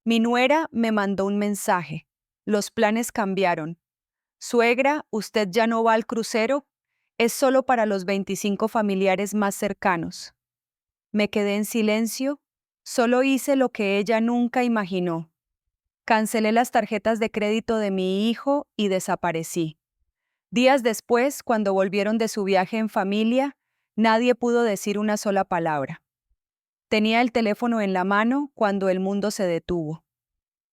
Mi nuera me mandó un mensaje. Los planes cambiaron. Suegra, usted ya no va al crucero. Es solo para los 25 familiares más cercanos. Me quedé en silencio. Solo hice lo que ella nunca imaginó. Cancelé las tarjetas de crédito de mi hijo y desaparecí. Días después, cuando volvieron de su viaje en familia, nadie pudo decir una sola palabra. Tenía el teléfono en la mano cuando el mundo se detuvo.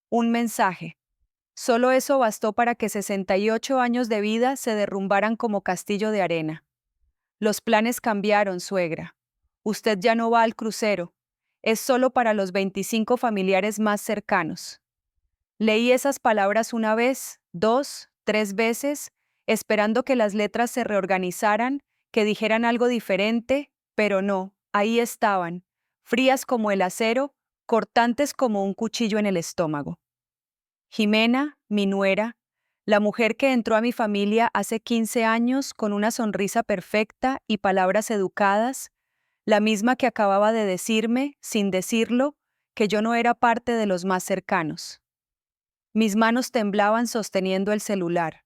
Un mensaje. Solo eso bastó para que 68 años de vida se derrumbaran como castillo de arena. Los planes cambiaron, suegra. Usted ya no va al crucero. Es solo para los 25 familiares más cercanos. Leí esas palabras una vez, dos, tres veces, esperando que las letras se reorganizaran, que dijeran algo diferente, pero no, ahí estaban, frías como el acero, cortantes como un cuchillo en el estómago. Jimena, mi nuera, la mujer que entró a mi familia hace 15 años con una sonrisa perfecta y palabras educadas, la misma que acababa de decirme, sin decirlo, que yo no era parte de los más cercanos. Mis manos temblaban sosteniendo el celular.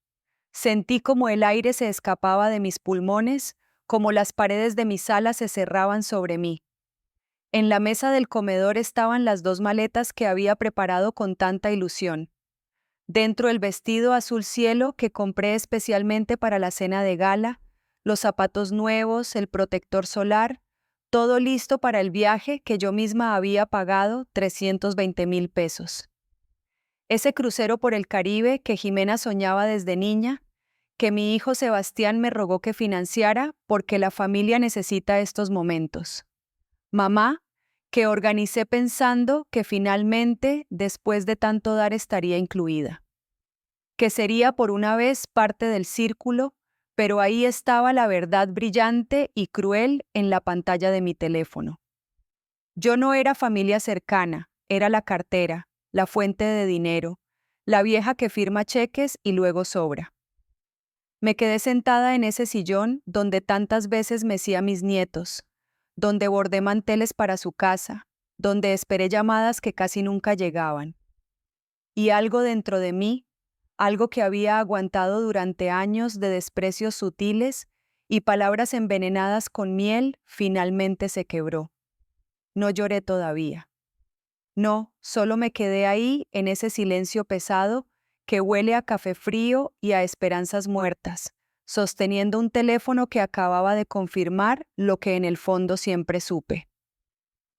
Sentí como el aire se escapaba de mis pulmones, como las paredes de mi sala se cerraban sobre mí. En la mesa del comedor estaban las dos maletas que había preparado con tanta ilusión. Dentro el vestido azul cielo que compré especialmente para la cena de gala, los zapatos nuevos, el protector solar, todo listo para el viaje que yo misma había pagado 320,000 pesos. Ese crucero por el Caribe que Jimena soñaba desde niña, que mi hijo Sebastián me rogó que financiara porque la familia necesita estos momentos. Mamá, que organicé pensando que finalmente, después de tanto dar, estaría incluida. Que sería por una vez parte del círculo, pero ahí estaba la verdad brillante y cruel en la pantalla de mi teléfono. Yo no era familia cercana, era la cartera, la fuente de dinero, la vieja que firma cheques y luego sobra. Me quedé sentada en ese sillón donde tantas veces mecía a mis nietos, donde bordé manteles para su casa, donde esperé llamadas que casi nunca llegaban. Y algo dentro de mí, algo que había aguantado durante años de desprecios sutiles y palabras envenenadas con miel, finalmente se quebró. No lloré todavía. No, solo me quedé ahí en ese silencio pesado que huele a café frío y a esperanzas muertas, sosteniendo un teléfono que acababa de confirmar lo que en el fondo siempre supe.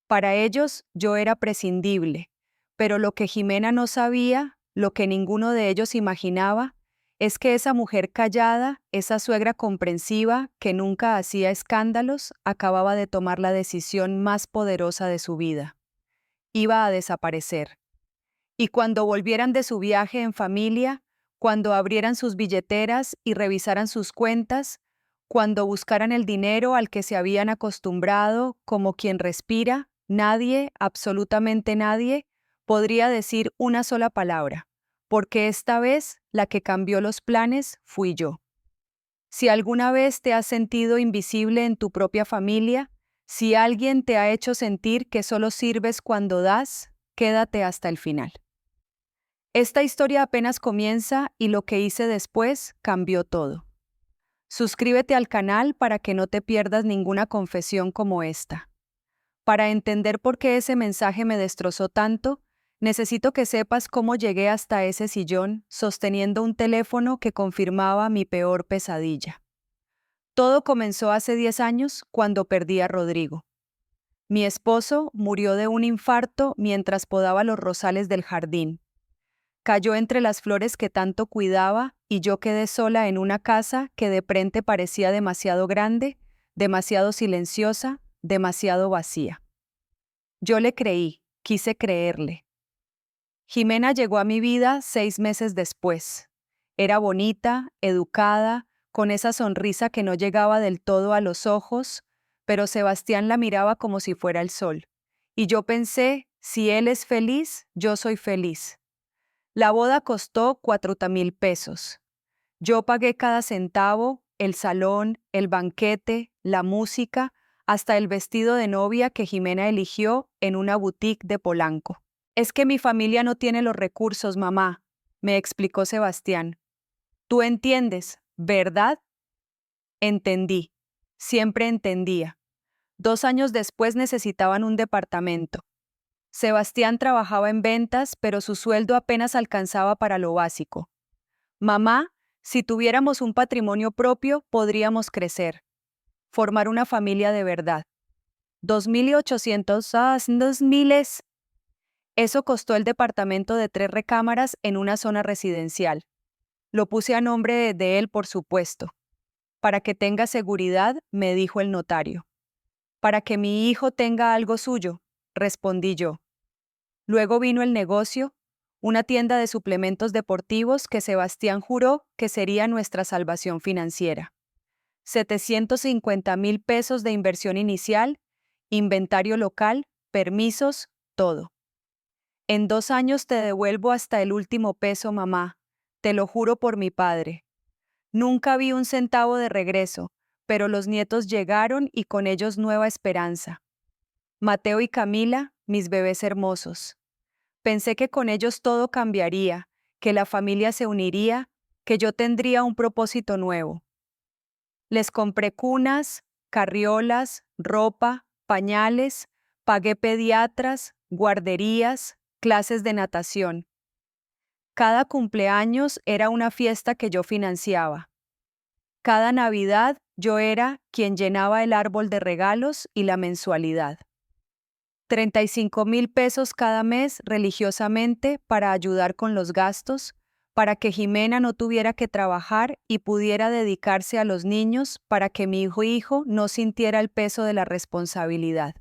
Para ellos yo era prescindible, pero lo que Jimena no sabía, lo que ninguno de ellos imaginaba, es que esa mujer callada, esa suegra comprensiva que nunca hacía escándalos, acababa de tomar la decisión más poderosa de su vida. Iba a desaparecer. Y cuando volvieran de su viaje en familia, cuando abrieran sus billeteras y revisaran sus cuentas, cuando buscaran el dinero al que se habían acostumbrado como quien respira, nadie, absolutamente nadie, podría decir una sola palabra, porque esta vez la que cambió los planes fui yo. Si alguna vez te has sentido invisible en tu propia familia, si alguien te ha hecho sentir que solo sirves cuando das, quédate hasta el final. Esta historia apenas comienza y lo que hice después cambió todo. Suscríbete al canal para que no te pierdas ninguna confesión como esta. Para entender por qué ese mensaje me destrozó tanto, necesito que sepas cómo llegué hasta ese sillón sosteniendo un teléfono que confirmaba mi peor pesadilla. Todo comenzó hace 10 años cuando perdí a Rodrigo. Mi esposo murió de un infarto mientras podaba los rosales del jardín. Cayó entre las flores que tanto cuidaba y yo quedé sola en una casa que de frente parecía demasiado grande, demasiado silenciosa, demasiado vacía. Yo le creí, quise creerle. Jimena llegó a mi vida 6 meses después. Era bonita, educada, con esa sonrisa que no llegaba del todo a los ojos, pero Sebastián la miraba como si fuera el sol. Y yo pensé, si él es feliz, yo soy feliz. La boda costó 40,000 pesos. Yo pagué cada centavo, el salón, el banquete, la música, hasta el vestido de novia que Jimena eligió en una boutique de Polanco. Es que mi familia no tiene los recursos, mamá, me explicó Sebastián. Tú entiendes, ¿verdad? Entendí. Siempre entendía. 2 años después necesitaban un departamento. Sebastián trabajaba en ventas, pero su sueldo apenas alcanzaba para lo básico. Mamá, si tuviéramos un patrimonio propio, podríamos crecer, formar una familia de verdad. 2.800, 2.000. Eso costó el departamento de 3 recámaras en una zona residencial. Lo puse a nombre de él, por supuesto. Para que tenga seguridad, me dijo el notario. Para que mi hijo tenga algo suyo, respondí yo. Luego vino el negocio, una tienda de suplementos deportivos que Sebastián juró que sería nuestra salvación financiera. 750,000 pesos de inversión inicial, inventario local, permisos, todo. En 2 años te devuelvo hasta el último peso, mamá. Te lo juro por mi padre. Nunca vi un centavo de regreso, pero los nietos llegaron y con ellos nueva esperanza. Mateo y Camila, mis bebés hermosos. Pensé que con ellos todo cambiaría, que la familia se uniría, que yo tendría un propósito nuevo. Les compré cunas, carriolas, ropa, pañales, pagué pediatras, guarderías, clases de natación. Cada cumpleaños era una fiesta que yo financiaba. Cada Navidad yo era quien llenaba el árbol de regalos y la mensualidad. 35,000 pesos cada mes religiosamente para ayudar con los gastos, para que Jimena no tuviera que trabajar y pudiera dedicarse a los niños, para que mi hijo no sintiera el peso de la responsabilidad.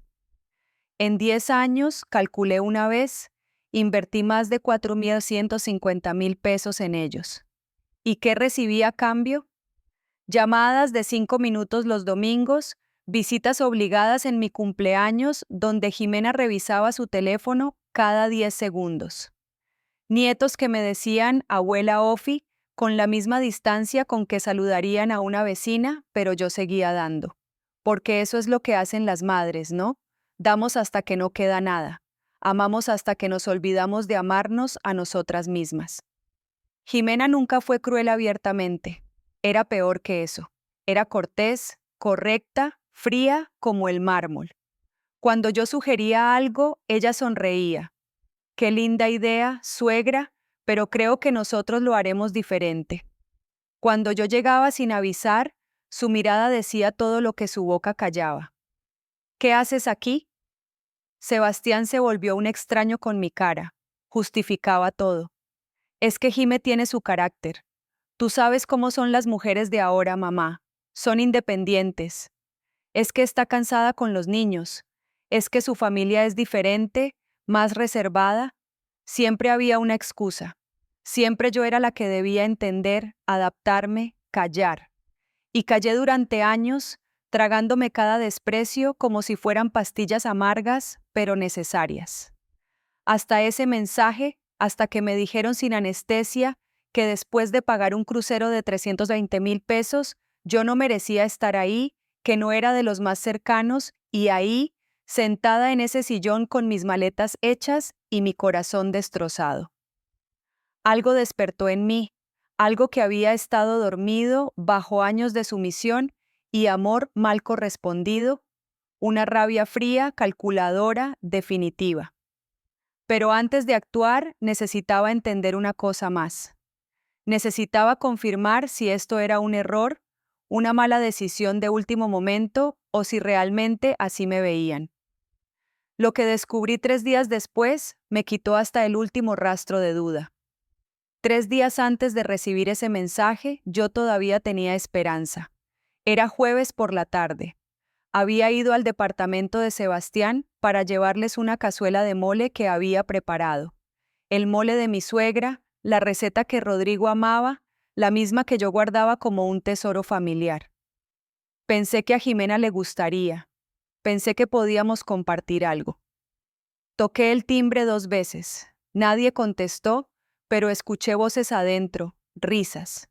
En 10 años, calculé una vez, invertí más de 4.150,000 pesos en ellos. ¿Y qué recibí a cambio? Llamadas de 5 minutos los domingos, visitas obligadas en mi cumpleaños donde Jimena revisaba su teléfono cada 10 segundos. Nietos que me decían abuela Ofi con la misma distancia con que saludarían a una vecina, pero yo seguía dando. Porque eso es lo que hacen las madres, ¿no? Damos hasta que no queda nada. Amamos hasta que nos olvidamos de amarnos a nosotras mismas. Jimena nunca fue cruel abiertamente. Era peor que eso. Era cortés, correcta, fría como el mármol. Cuando yo sugería algo, ella sonreía. Qué linda idea, suegra, pero creo que nosotros lo haremos diferente. Cuando yo llegaba sin avisar, su mirada decía todo lo que su boca callaba. ¿Qué haces aquí? Sebastián se volvió un extraño con mi cara. Justificaba todo. Es que Jime tiene su carácter. Tú sabes cómo son las mujeres de ahora, mamá. Son independientes. Es que está cansada con los niños. Es que su familia es diferente, más reservada. Siempre había una excusa. Siempre yo era la que debía entender, adaptarme, callar. Y callé durante años, tragándome cada desprecio como si fueran pastillas amargas, pero necesarias. Hasta ese mensaje, hasta que me dijeron sin anestesia que después de pagar un crucero de 320,000 pesos, yo no merecía estar ahí, que no era de los más cercanos, y ahí, sentada en ese sillón con mis maletas hechas y mi corazón destrozado. Algo despertó en mí, algo que había estado dormido bajo años de sumisión y amor mal correspondido, una rabia fría, calculadora, definitiva. Pero antes de actuar, necesitaba entender una cosa más. Necesitaba confirmar si esto era un error, una mala decisión de último momento o si realmente así me veían. Lo que descubrí 3 días después me quitó hasta el último rastro de duda. 3 días antes de recibir ese mensaje, yo todavía tenía esperanza. Era jueves por la tarde. Había ido al departamento de Sebastián para llevarles una cazuela de mole que había preparado. El mole de mi suegra, la receta que Rodrigo amaba, la misma que yo guardaba como un tesoro familiar. Pensé que a Jimena le gustaría. Pensé que podíamos compartir algo. Toqué el timbre 2 veces. Nadie contestó, pero escuché voces adentro, risas.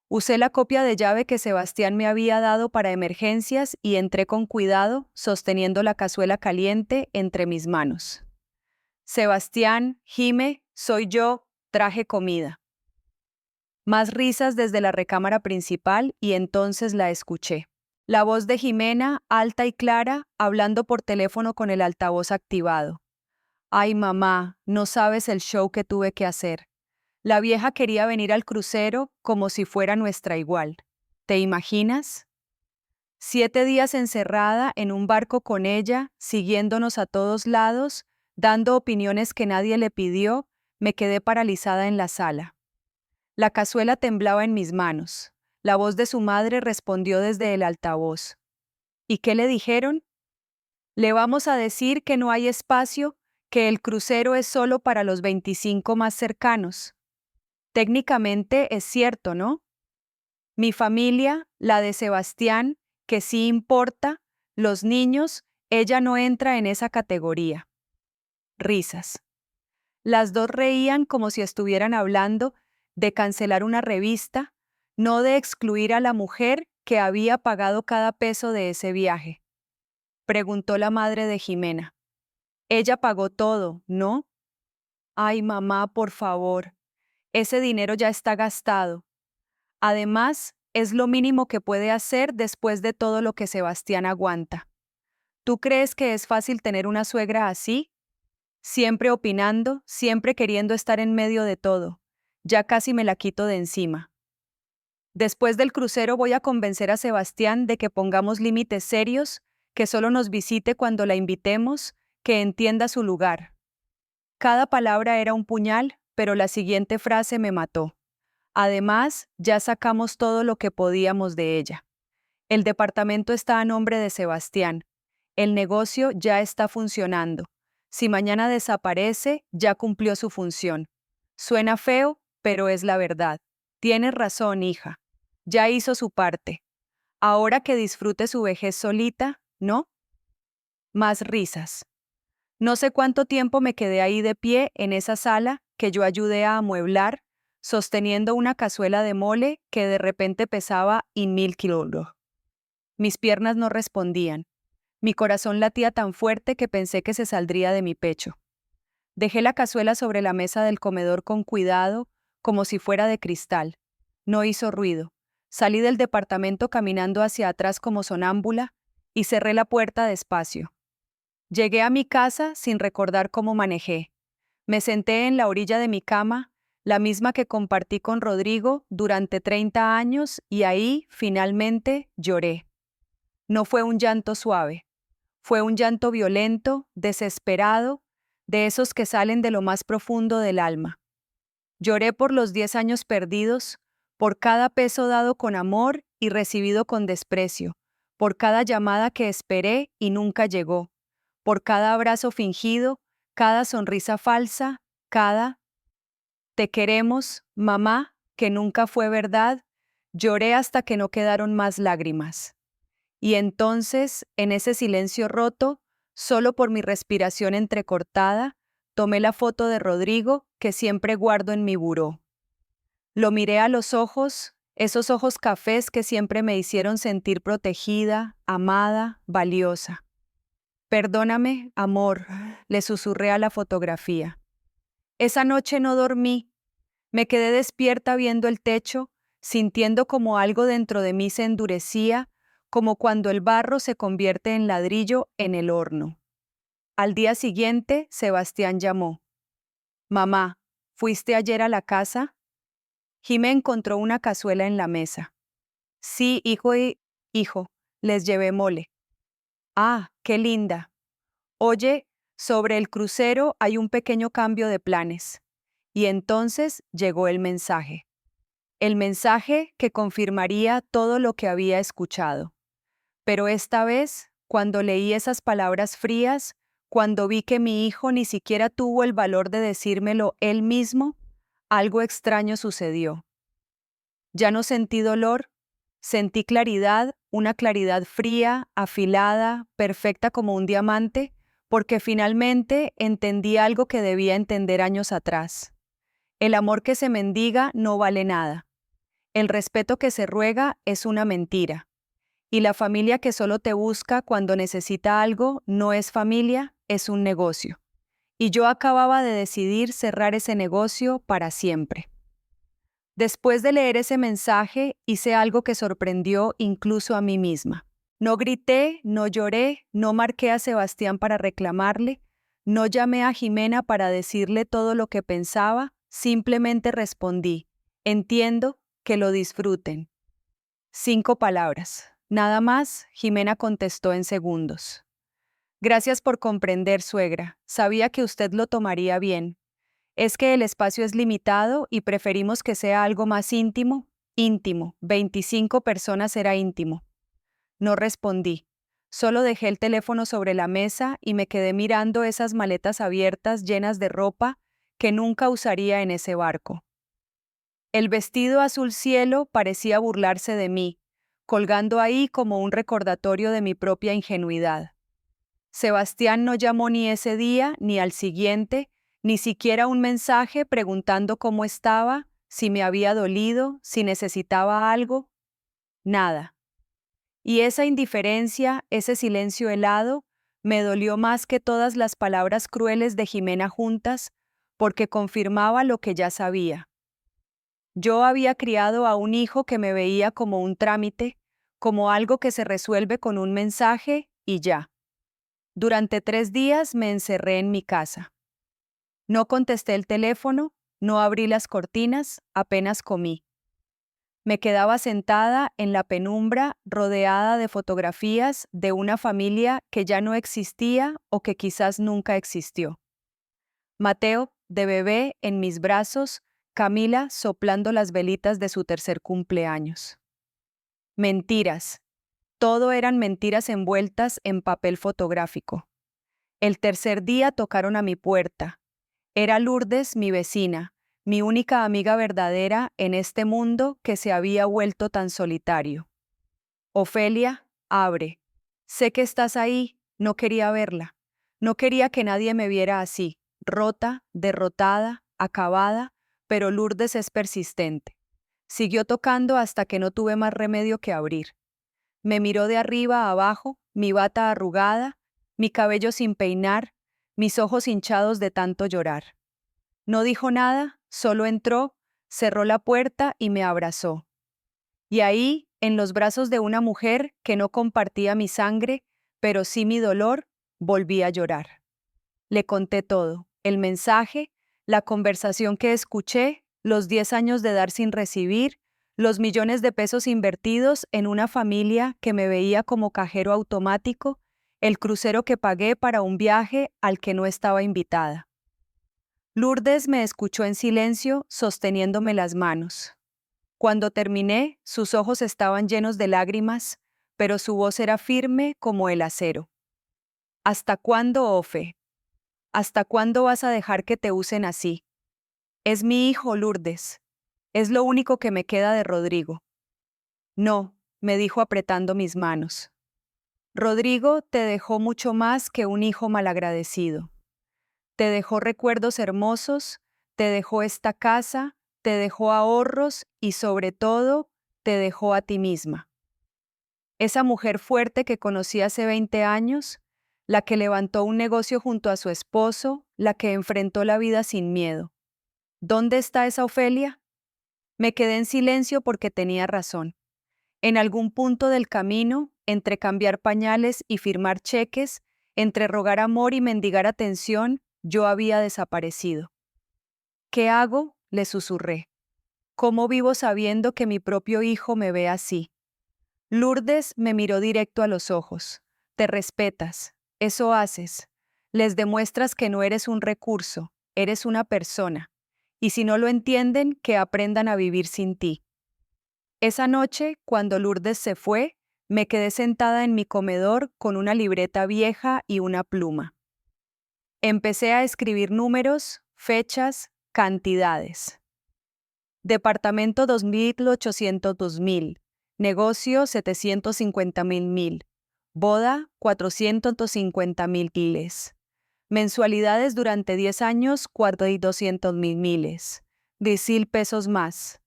Usé la copia de llave que Sebastián me había dado para emergencias y entré con cuidado, sosteniendo la cazuela caliente entre mis manos. Sebastián, Jime, soy yo, traje comida. Más risas desde la recámara principal y entonces la escuché. La voz de Jimena, alta y clara, hablando por teléfono con el altavoz activado. Ay, mamá, no sabes el show que tuve que hacer. La vieja quería venir al crucero como si fuera nuestra igual. ¿Te imaginas? 7 días encerrada en un barco con ella, siguiéndonos a todos lados, dando opiniones que nadie le pidió, me quedé paralizada en la sala. La cazuela temblaba en mis manos. La voz de su madre respondió desde el altavoz. ¿Y qué le dijeron? Le vamos a decir que no hay espacio, que el crucero es solo para los 25 más cercanos. Técnicamente es cierto, ¿no? Mi familia, la de Sebastián, que sí importa, los niños, ella no entra en esa categoría. Risas. Las dos reían como si estuvieran hablando de cancelar una revista, no de excluir a la mujer que había pagado cada peso de ese viaje. Preguntó la madre de Jimena. Ella pagó todo, ¿no? Ay, mamá, por favor. Ese dinero ya está gastado. Además, es lo mínimo que puede hacer después de todo lo que Sebastián aguanta. ¿Tú crees que es fácil tener una suegra así? Siempre opinando, siempre queriendo estar en medio de todo. Ya casi me la quito de encima. Después del crucero voy a convencer a Sebastián de que pongamos límites serios, que solo nos visite cuando la invitemos, que entienda su lugar. Cada palabra era un puñal, pero la siguiente frase me mató. Además, ya sacamos todo lo que podíamos de ella. El departamento está a nombre de Sebastián. El negocio ya está funcionando. Si mañana desaparece, ya cumplió su función. Suena feo, pero es la verdad. Tienes razón, hija. Ya hizo su parte. Ahora que disfrute su vejez solita, ¿no? Más risas. No sé cuánto tiempo me quedé ahí de pie en esa sala que yo ayudé a amueblar, sosteniendo una cazuela de mole que de repente pesaba 1000 kilos. Mis piernas no respondían. Mi corazón latía tan fuerte que pensé que se saldría de mi pecho. Dejé la cazuela sobre la mesa del comedor con cuidado, como si fuera de cristal. No hizo ruido. Salí del departamento caminando hacia atrás como sonámbula y cerré la puerta despacio. Llegué a mi casa sin recordar cómo manejé. Me senté en la orilla de mi cama, la misma que compartí con Rodrigo durante 30 años, y ahí, finalmente, lloré. No fue un llanto suave. Fue un llanto violento, desesperado, de esos que salen de lo más profundo del alma. Lloré por los 10 años perdidos, por cada peso dado con amor y recibido con desprecio, por cada llamada que esperé y nunca llegó, por cada abrazo fingido, cada sonrisa falsa, cada "te queremos, mamá", que nunca fue verdad. Lloré hasta que no quedaron más lágrimas. Y entonces, en ese silencio roto, solo por mi respiración entrecortada, tomé la foto de Rodrigo que siempre guardo en mi buró. Lo miré a los ojos, esos ojos cafés que siempre me hicieron sentir protegida, amada, valiosa. Perdóname, amor, le susurré a la fotografía. Esa noche no dormí. Me quedé despierta viendo el techo, sintiendo como algo dentro de mí se endurecía, como cuando el barro se convierte en ladrillo en el horno. Al día siguiente, Sebastián llamó. Mamá, ¿fuiste ayer a la casa? Jimé encontró una cazuela en la mesa. Sí, hijo, les llevé mole. Ah, qué linda. Oye, sobre el crucero hay un pequeño cambio de planes. Y entonces llegó el mensaje. El mensaje que confirmaría todo lo que había escuchado. Pero esta vez, cuando leí esas palabras frías, cuando vi que mi hijo ni siquiera tuvo el valor de decírmelo él mismo, algo extraño sucedió. Ya no sentí dolor, sentí claridad, una claridad fría, afilada, perfecta como un diamante, porque finalmente entendí algo que debía entender años atrás. El amor que se mendiga no vale nada. El respeto que se ruega es una mentira. Y la familia que solo te busca cuando necesita algo no es familia, es un negocio. y yo acababa de decidir cerrar ese negocio para siempre. Después de leer ese mensaje, hice algo que sorprendió incluso a mí misma. No grité, no lloré, no marqué a Sebastián para reclamarle, no llamé a Jimena para decirle todo lo que pensaba, simplemente respondí: entiendo, que lo disfruten. 5 palabras. Nada más, Jimena contestó en segundos. Gracias por comprender, suegra. Sabía que usted lo tomaría bien. Es que el espacio es limitado y preferimos que sea algo más íntimo. Íntimo. 25 personas era íntimo. No respondí. Solo dejé el teléfono sobre la mesa y me quedé mirando esas maletas abiertas llenas de ropa que nunca usaría en ese barco. El vestido azul cielo parecía burlarse de mí, colgando ahí como un recordatorio de mi propia ingenuidad. Sebastián no llamó ni ese día ni al siguiente, ni siquiera un mensaje preguntando cómo estaba, si me había dolido, si necesitaba algo. Nada. Y esa indiferencia, ese silencio helado, me dolió más que todas las palabras crueles de Jimena juntas, porque confirmaba lo que ya sabía. Yo había criado a un hijo que me veía como un trámite, como algo que se resuelve con un mensaje y ya. Durante 3 días me encerré en mi casa. No contesté el teléfono, no abrí las cortinas, apenas comí. Me quedaba sentada en la penumbra, rodeada de fotografías de una familia que ya no existía o que quizás nunca existió. Mateo, de bebé, en mis brazos, Camila soplando las velitas de su tercer cumpleaños. Mentiras. Todo eran mentiras envueltas en papel fotográfico. El tercer día tocaron a mi puerta. Era Lourdes, mi vecina, mi única amiga verdadera en este mundo que se había vuelto tan solitario. Ofelia, abre. Sé que estás ahí, no quería verla. No quería que nadie me viera así, rota, derrotada, acabada, pero Lourdes es persistente. Siguió tocando hasta que no tuve más remedio que abrir. Me miró de arriba a abajo, mi bata arrugada, mi cabello sin peinar, mis ojos hinchados de tanto llorar. No dijo nada, solo entró, cerró la puerta y me abrazó. Y ahí, en los brazos de una mujer que no compartía mi sangre, pero sí mi dolor, volví a llorar. Le conté todo, el mensaje, la conversación que escuché, los 10 años de dar sin recibir, los millones de pesos invertidos en una familia que me veía como cajero automático, el crucero que pagué para un viaje al que no estaba invitada. Lourdes me escuchó en silencio, sosteniéndome las manos. Cuando terminé, sus ojos estaban llenos de lágrimas, pero su voz era firme como el acero. ¿Hasta cuándo, Ofe? ¿Hasta cuándo vas a dejar que te usen así? Es mi hijo, Lourdes. Es lo único que me queda de Rodrigo. No, me dijo apretando mis manos. Rodrigo te dejó mucho más que un hijo malagradecido. Te dejó recuerdos hermosos, te dejó esta casa, te dejó ahorros y sobre todo, te dejó a ti misma. Esa mujer fuerte que conocí hace 20 años, la que levantó un negocio junto a su esposo, la que enfrentó la vida sin miedo. ¿Dónde está esa Ofelia? Me quedé en silencio porque tenía razón. En algún punto del camino, entre cambiar pañales y firmar cheques, entre rogar amor y mendigar atención, yo había desaparecido. ¿Qué hago?, le susurré. ¿Cómo vivo sabiendo que mi propio hijo me ve así? Lourdes me miró directo a los ojos. Te respetas, eso haces. Les demuestras que no eres un recurso, eres una persona. Y si no lo entienden, que aprendan a vivir sin ti. Esa noche, cuando Lourdes se fue, me quedé sentada en mi comedor con una libreta vieja y una pluma. Empecé a escribir números, fechas, cantidades. Departamento 2.802.000, negocio 750.000, boda 450.000, mensualidades durante 10 años 4.200.000, 10.000 pesos más.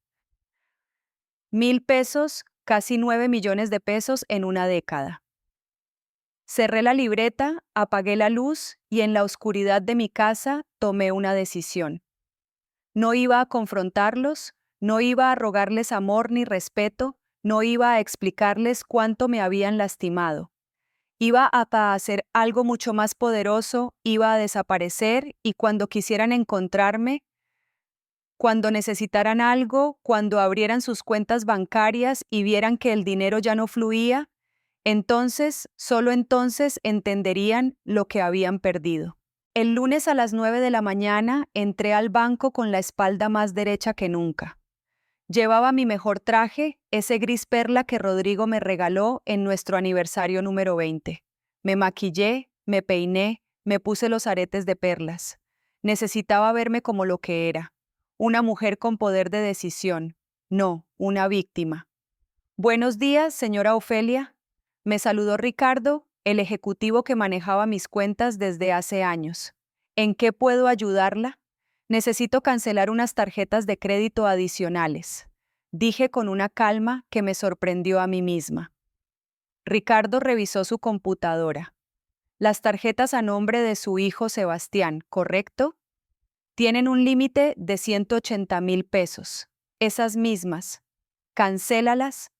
1.000 pesos, casi 9 millones de pesos en una década. Cerré la libreta, apagué la luz y en la oscuridad de mi casa tomé una decisión. No iba a confrontarlos, no iba a rogarles amor ni respeto, no iba a explicarles cuánto me habían lastimado. Iba a hacer algo mucho más poderoso, iba a desaparecer y cuando quisieran encontrarme, cuando necesitaran algo, cuando abrieran sus cuentas bancarias y vieran que el dinero ya no fluía, entonces, solo entonces entenderían lo que habían perdido. El lunes a las 9 de la mañana entré al banco con la espalda más derecha que nunca. Llevaba mi mejor traje, ese gris perla que Rodrigo me regaló en nuestro aniversario número 20. Me maquillé, me peiné, me puse los aretes de perlas. Necesitaba verme como lo que era. Una mujer con poder de decisión. No, una víctima. Buenos días, señora Ofelia. Me saludó Ricardo, el ejecutivo que manejaba mis cuentas desde hace años. ¿En qué puedo ayudarla? Necesito cancelar unas tarjetas de crédito adicionales. Dije con una calma que me sorprendió a mí misma. Ricardo revisó su computadora. Las tarjetas a nombre de su hijo Sebastián, ¿correcto? Tienen un límite de 180,000 pesos. Esas mismas. Cancélalas.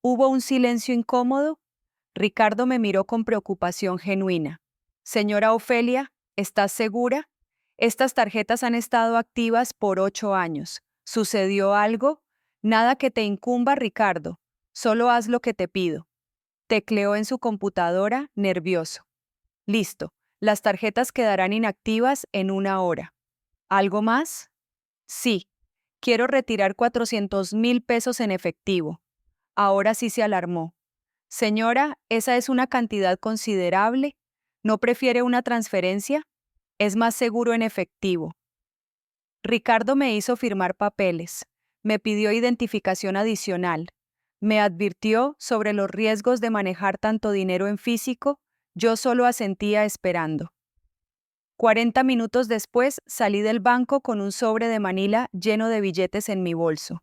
Hubo un silencio incómodo. Ricardo me miró con preocupación genuina. Señora Ofelia, ¿estás segura? Estas tarjetas han estado activas por 8 años. ¿Sucedió algo? Nada que te incumba, Ricardo. Solo haz lo que te pido. Tecleó en su computadora, nervioso. Listo. Las tarjetas quedarán inactivas en 1 hora. ¿Algo más? Sí. Quiero retirar 400,000 pesos en efectivo. Ahora sí se alarmó. Señora, esa es una cantidad considerable. ¿No prefiere una transferencia? Es más seguro en efectivo. Ricardo me hizo firmar papeles. Me pidió identificación adicional. Me advirtió sobre los riesgos de manejar tanto dinero en físico. Yo solo asentía esperando. 40 minutos después salí del banco con un sobre de Manila lleno de billetes en mi bolso.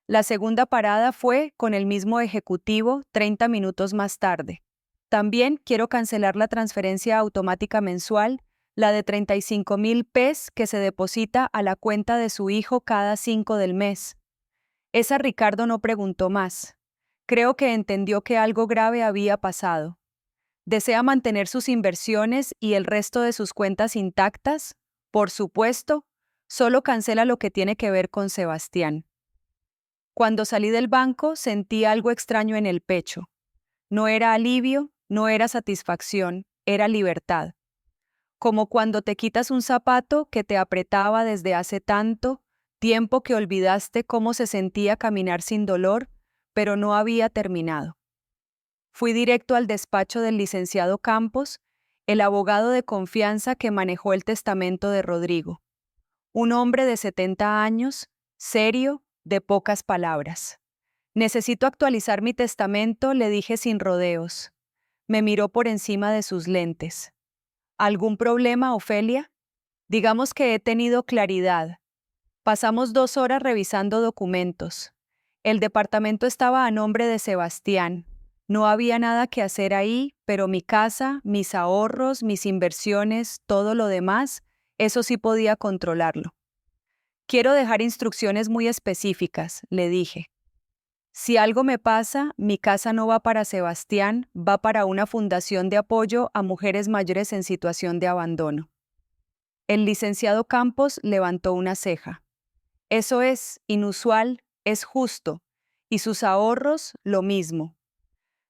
La segunda parada fue con el mismo ejecutivo 30 minutos más tarde. También quiero cancelar la transferencia automática mensual, la de 35,000 pesos que se deposita a la cuenta de su hijo cada 5 del mes. Esa Ricardo no preguntó más. Creo que entendió que algo grave había pasado. ¿Desea mantener sus inversiones y el resto de sus cuentas intactas? Por supuesto, solo cancela lo que tiene que ver con Sebastián. Cuando salí del banco sentí algo extraño en el pecho. No era alivio, no era satisfacción, era libertad. Como cuando te quitas un zapato que te apretaba desde hace tanto tiempo que olvidaste cómo se sentía caminar sin dolor, pero no había terminado. Fui directo al despacho del licenciado Campos, el abogado de confianza que manejó el testamento de Rodrigo. Un hombre de 70 años, serio, de pocas palabras. Necesito actualizar mi testamento, le dije sin rodeos. Me miró por encima de sus lentes. ¿Algún problema, Ofelia? Digamos que he tenido claridad. Pasamos 2 horas revisando documentos. El departamento estaba a nombre de Sebastián. No había nada que hacer ahí, pero mi casa, mis ahorros, mis inversiones, todo lo demás, eso sí podía controlarlo. Quiero dejar instrucciones muy específicas, le dije. Si algo me pasa, mi casa no va para Sebastián, va para una fundación de apoyo a mujeres mayores en situación de abandono. El licenciado Campos levantó una ceja. Eso es inusual, es justo, y sus ahorros lo mismo.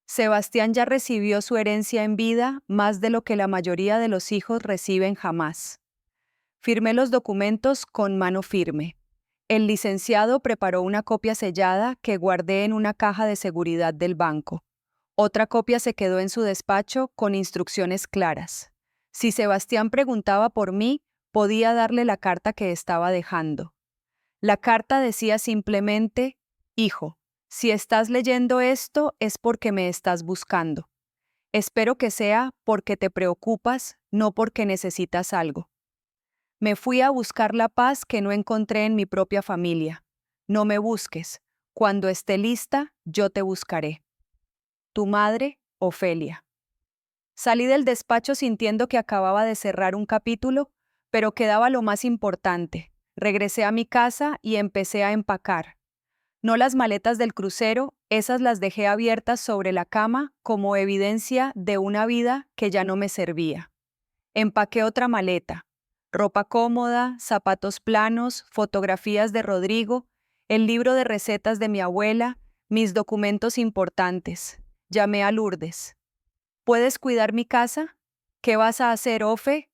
Sebastián ya recibió su herencia en vida, más de lo que la mayoría de los hijos reciben jamás. Firmé los documentos con mano firme. El licenciado preparó una copia sellada que guardé en una caja de seguridad del banco. Otra copia se quedó en su despacho con instrucciones claras. Si Sebastián preguntaba por mí, podía darle la carta que estaba dejando. La carta decía simplemente: hijo, si estás leyendo esto es porque me estás buscando. Espero que sea porque te preocupas, no porque necesitas algo. Me fui a buscar la paz que no encontré en mi propia familia. No me busques. Cuando esté lista, yo te buscaré. Tu madre, Ofelia. Salí del despacho sintiendo que acababa de cerrar un capítulo, pero quedaba lo más importante. Regresé a mi casa y empecé a empacar. No las maletas del crucero, esas las dejé abiertas sobre la cama como evidencia de una vida que ya no me servía. Empaqué otra maleta. Ropa cómoda, zapatos planos, fotografías de Rodrigo, el libro de recetas de mi abuela, mis documentos importantes. Llamé a Lourdes. ¿Puedes cuidar mi casa? ¿Qué vas a hacer, Ofe?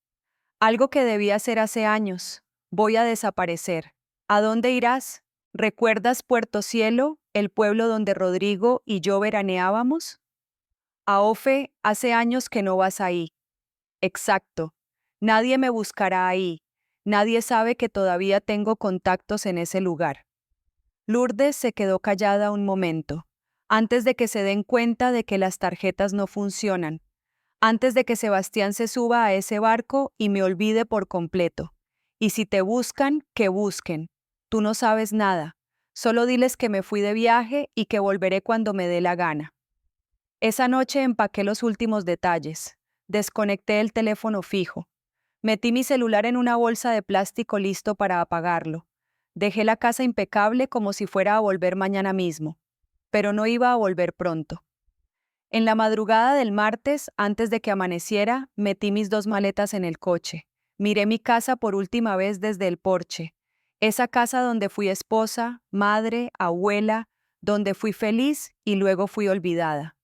Algo que debí hacer hace años. Voy a desaparecer. ¿A dónde irás? ¿Recuerdas Puerto Cielo, el pueblo donde Rodrigo y yo veraneábamos? A Ofe, hace años que no vas ahí. Exacto. Nadie me buscará ahí. Nadie sabe que todavía tengo contactos en ese lugar. Lourdes se quedó callada un momento, antes de que se den cuenta de que las tarjetas no funcionan, antes de que Sebastián se suba a ese barco y me olvide por completo. Y si te buscan, que busquen. Tú no sabes nada. Solo diles que me fui de viaje y que volveré cuando me dé la gana. Esa noche empaqué los últimos detalles. Desconecté el teléfono fijo. Metí mi celular en una bolsa de plástico listo para apagarlo. Dejé la casa impecable como si fuera a volver mañana mismo. Pero no iba a volver pronto. En la madrugada del martes, antes de que amaneciera, metí mis 2 maletas en el coche. Miré mi casa por última vez desde el porche. Esa casa donde fui esposa, madre, abuela, donde fui feliz y luego fui olvidada.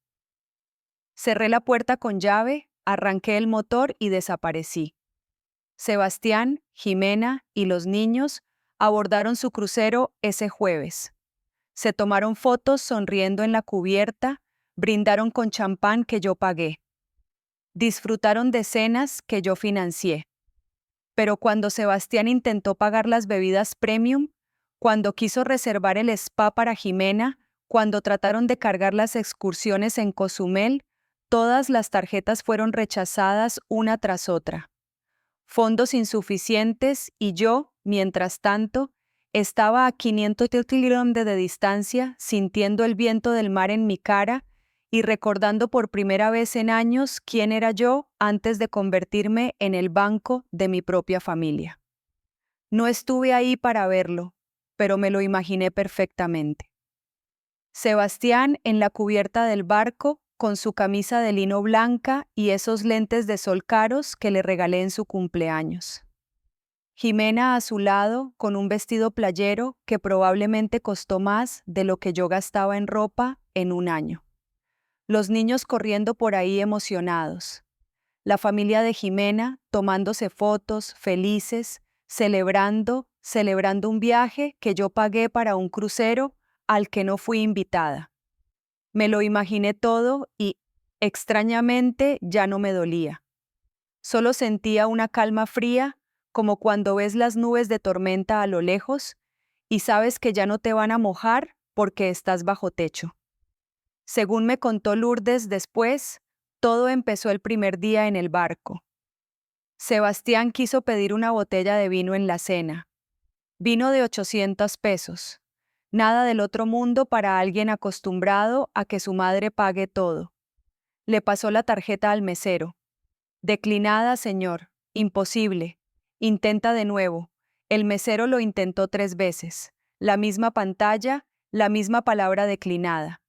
Cerré la puerta con llave, arranqué el motor y desaparecí. Sebastián, Jimena y los niños abordaron su crucero ese jueves. Se tomaron fotos sonriendo en la cubierta, brindaron con champán que yo pagué. Disfrutaron de cenas que yo financié. Pero cuando Sebastián intentó pagar las bebidas premium, cuando quiso reservar el spa para Jimena, cuando trataron de cargar las excursiones en Cozumel, todas las tarjetas fueron rechazadas una tras otra. Fondos insuficientes y yo, mientras tanto, estaba a 500 kilómetros de distancia, sintiendo el viento del mar en mi cara y recordando por primera vez en años quién era yo antes de convertirme en el banco de mi propia familia. No estuve ahí para verlo, pero me lo imaginé perfectamente. Sebastián en la cubierta del barco, con su camisa de lino blanca y esos lentes de sol caros que le regalé en su cumpleaños. Jimena a su lado, con un vestido playero que probablemente costó más de lo que yo gastaba en ropa en un año. Los niños corriendo por ahí emocionados. La familia de Jimena tomándose fotos, felices, celebrando un viaje que yo pagué para un crucero al que no fui invitada. Me lo imaginé todo y, extrañamente, ya no me dolía. Solo sentía una calma fría, como cuando ves las nubes de tormenta a lo lejos y sabes que ya no te van a mojar porque estás bajo techo. Según me contó Lourdes después, todo empezó el primer día en el barco. Sebastián quiso pedir una botella de vino en la cena. Vino de 800 pesos. Nada del otro mundo para alguien acostumbrado a que su madre pague todo. Le pasó la tarjeta al mesero. Declinada, señor. Imposible. Intenta de nuevo. El mesero lo intentó 3 veces. La misma pantalla, la misma palabra declinada.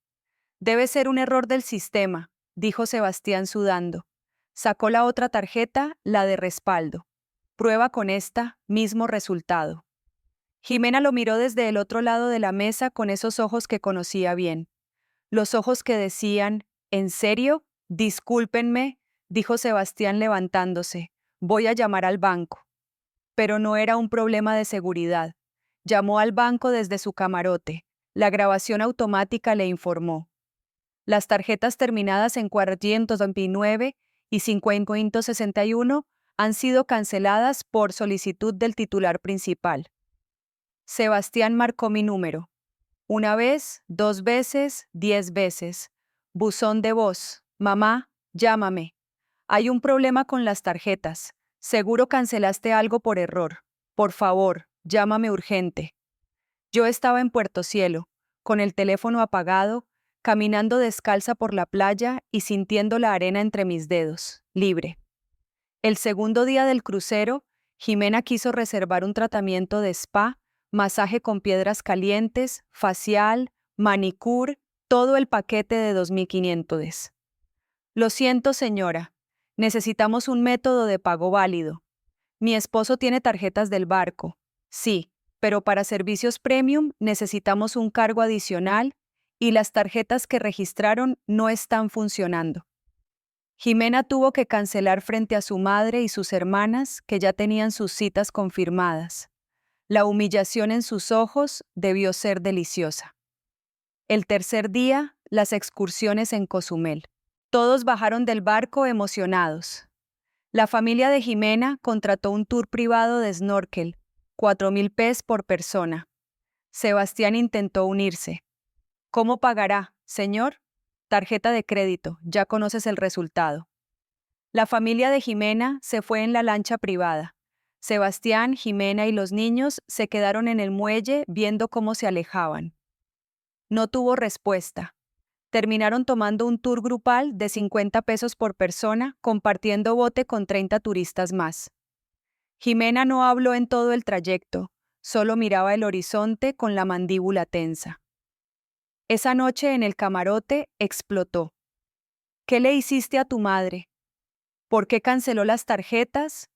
Debe ser un error del sistema, dijo Sebastián sudando. Sacó la otra tarjeta, la de respaldo. Prueba con esta, mismo resultado. Jimena lo miró desde el otro lado de la mesa con esos ojos que conocía bien. Los ojos que decían, ¿en serio? Discúlpenme, dijo Sebastián levantándose. Voy a llamar al banco. Pero no era un problema de seguridad. Llamó al banco desde su camarote. La grabación automática le informó. Las tarjetas terminadas en 429 y 561 han sido canceladas por solicitud del titular principal. Sebastián marcó mi número. 1 vez, 2 veces, 10 veces. Buzón de voz. Mamá, llámame. Hay un problema con las tarjetas. Seguro cancelaste algo por error. Por favor, llámame urgente. Yo estaba en Puerto Cielo, con el teléfono apagado, caminando descalza por la playa y sintiendo la arena entre mis dedos, libre. El segundo día del crucero, Jimena quiso reservar un tratamiento de spa, masaje con piedras calientes, facial, manicure, todo el paquete de 2.500. Lo siento, señora. Necesitamos un método de pago válido. Mi esposo tiene tarjetas del barco. Sí, pero para servicios premium necesitamos un cargo adicional y las tarjetas que registraron no están funcionando. Jimena tuvo que cancelar frente a su madre y sus hermanas, que ya tenían sus citas confirmadas. La humillación en sus ojos debió ser deliciosa. El tercer día, las excursiones en Cozumel. Todos bajaron del barco emocionados. La familia de Jimena contrató un tour privado de snorkel, 4.000 pesos por persona. Sebastián intentó unirse. ¿Cómo pagará, señor? Tarjeta de crédito, ya conoces el resultado. La familia de Jimena se fue en la lancha privada. Sebastián, Jimena y los niños se quedaron en el muelle viendo cómo se alejaban. No tuvo respuesta. Terminaron tomando un tour grupal de 50 pesos por persona, compartiendo bote con 30 turistas más. Jimena no habló en todo el trayecto, solo miraba el horizonte con la mandíbula tensa. Esa noche en el camarote explotó. ¿Qué le hiciste a tu madre? ¿Por qué canceló las tarjetas?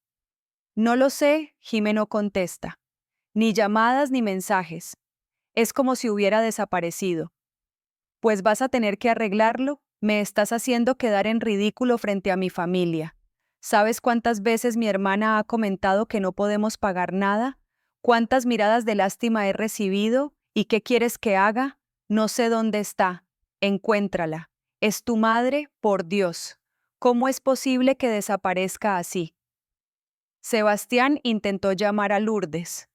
No lo sé, Jimena contesta. Ni llamadas ni mensajes. Es como si hubiera desaparecido. Pues vas a tener que arreglarlo, me estás haciendo quedar en ridículo frente a mi familia. ¿Sabes cuántas veces mi hermana ha comentado que no podemos pagar nada? ¿Cuántas miradas de lástima he recibido? ¿Y qué quieres que haga? No sé dónde está. Encuéntrala. Es tu madre, por Dios. ¿Cómo es posible que desaparezca así? Sebastián intentó llamar a Lourdes.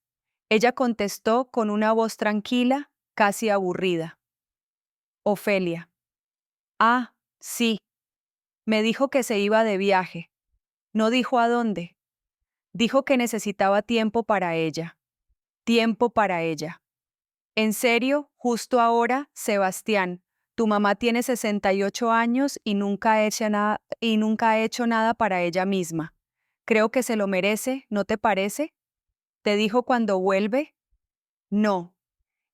Ella contestó con una voz tranquila, casi aburrida. Ofelia. Ah, sí. Me dijo que se iba de viaje. No dijo a dónde. Dijo que necesitaba tiempo para ella. Tiempo para ella. En serio, justo ahora, Sebastián, tu mamá tiene 68 años y nunca ha hecho nada para ella misma. Creo que se lo merece, ¿no te parece? ¿Te dijo cuando vuelve? No.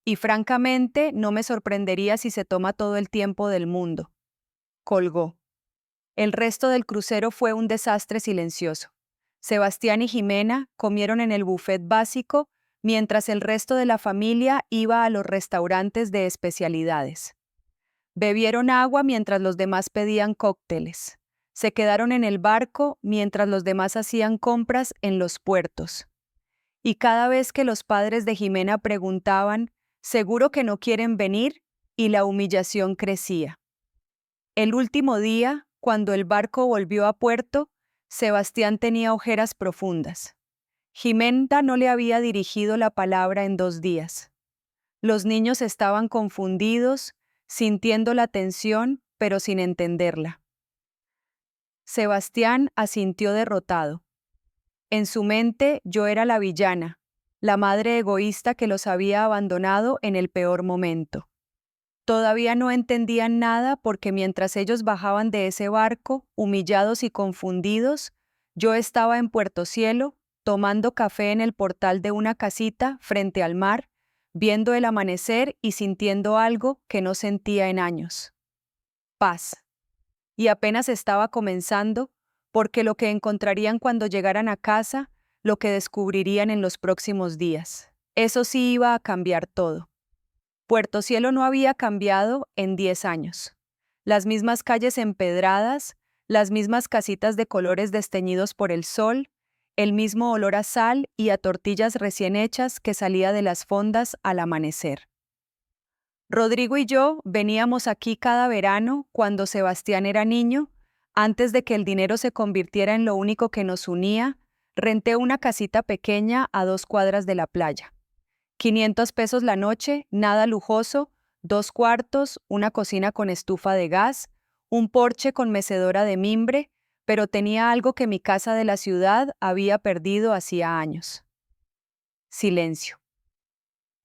Y francamente, no me sorprendería si se toma todo el tiempo del mundo. Colgó. El resto del crucero fue un desastre silencioso. Sebastián y Jimena comieron en el buffet básico, mientras el resto de la familia iba a los restaurantes de especialidades. Bebieron agua mientras los demás pedían cócteles. Se quedaron en el barco mientras los demás hacían compras en los puertos. Y cada vez que los padres de Jimena preguntaban, ¿seguro que no quieren venir? Y la humillación crecía. El último día, cuando el barco volvió a puerto, Sebastián tenía ojeras profundas. Jimena no le había dirigido la palabra en 2 días. Los niños estaban confundidos, sintiendo la tensión, pero sin entenderla. Sebastián asintió derrotado. En su mente yo era la villana, la madre egoísta que los había abandonado en el peor momento. Todavía no entendían nada porque mientras ellos bajaban de ese barco, humillados y confundidos, yo estaba en Puerto Cielo, tomando café en el portal de una casita frente al mar, viendo el amanecer y sintiendo algo que no sentía en años. Paz. Y apenas estaba comenzando, porque lo que encontrarían cuando llegaran a casa, lo que descubrirían en los próximos días. Eso sí iba a cambiar todo. Puerto Cielo no había cambiado en 10 años. Las mismas calles empedradas, las mismas casitas de colores desteñidos por el sol, el mismo olor a sal y a tortillas recién hechas que salía de las fondas al amanecer. Rodrigo y yo veníamos aquí cada verano cuando Sebastián era niño. Antes de que el dinero se convirtiera en lo único que nos unía, renté una casita pequeña a 2 cuadras de la playa. 500 pesos la noche, nada lujoso, 2 cuartos, una cocina con estufa de gas, un porche con mecedora de mimbre, pero tenía algo que mi casa de la ciudad había perdido hacía años. Silencio.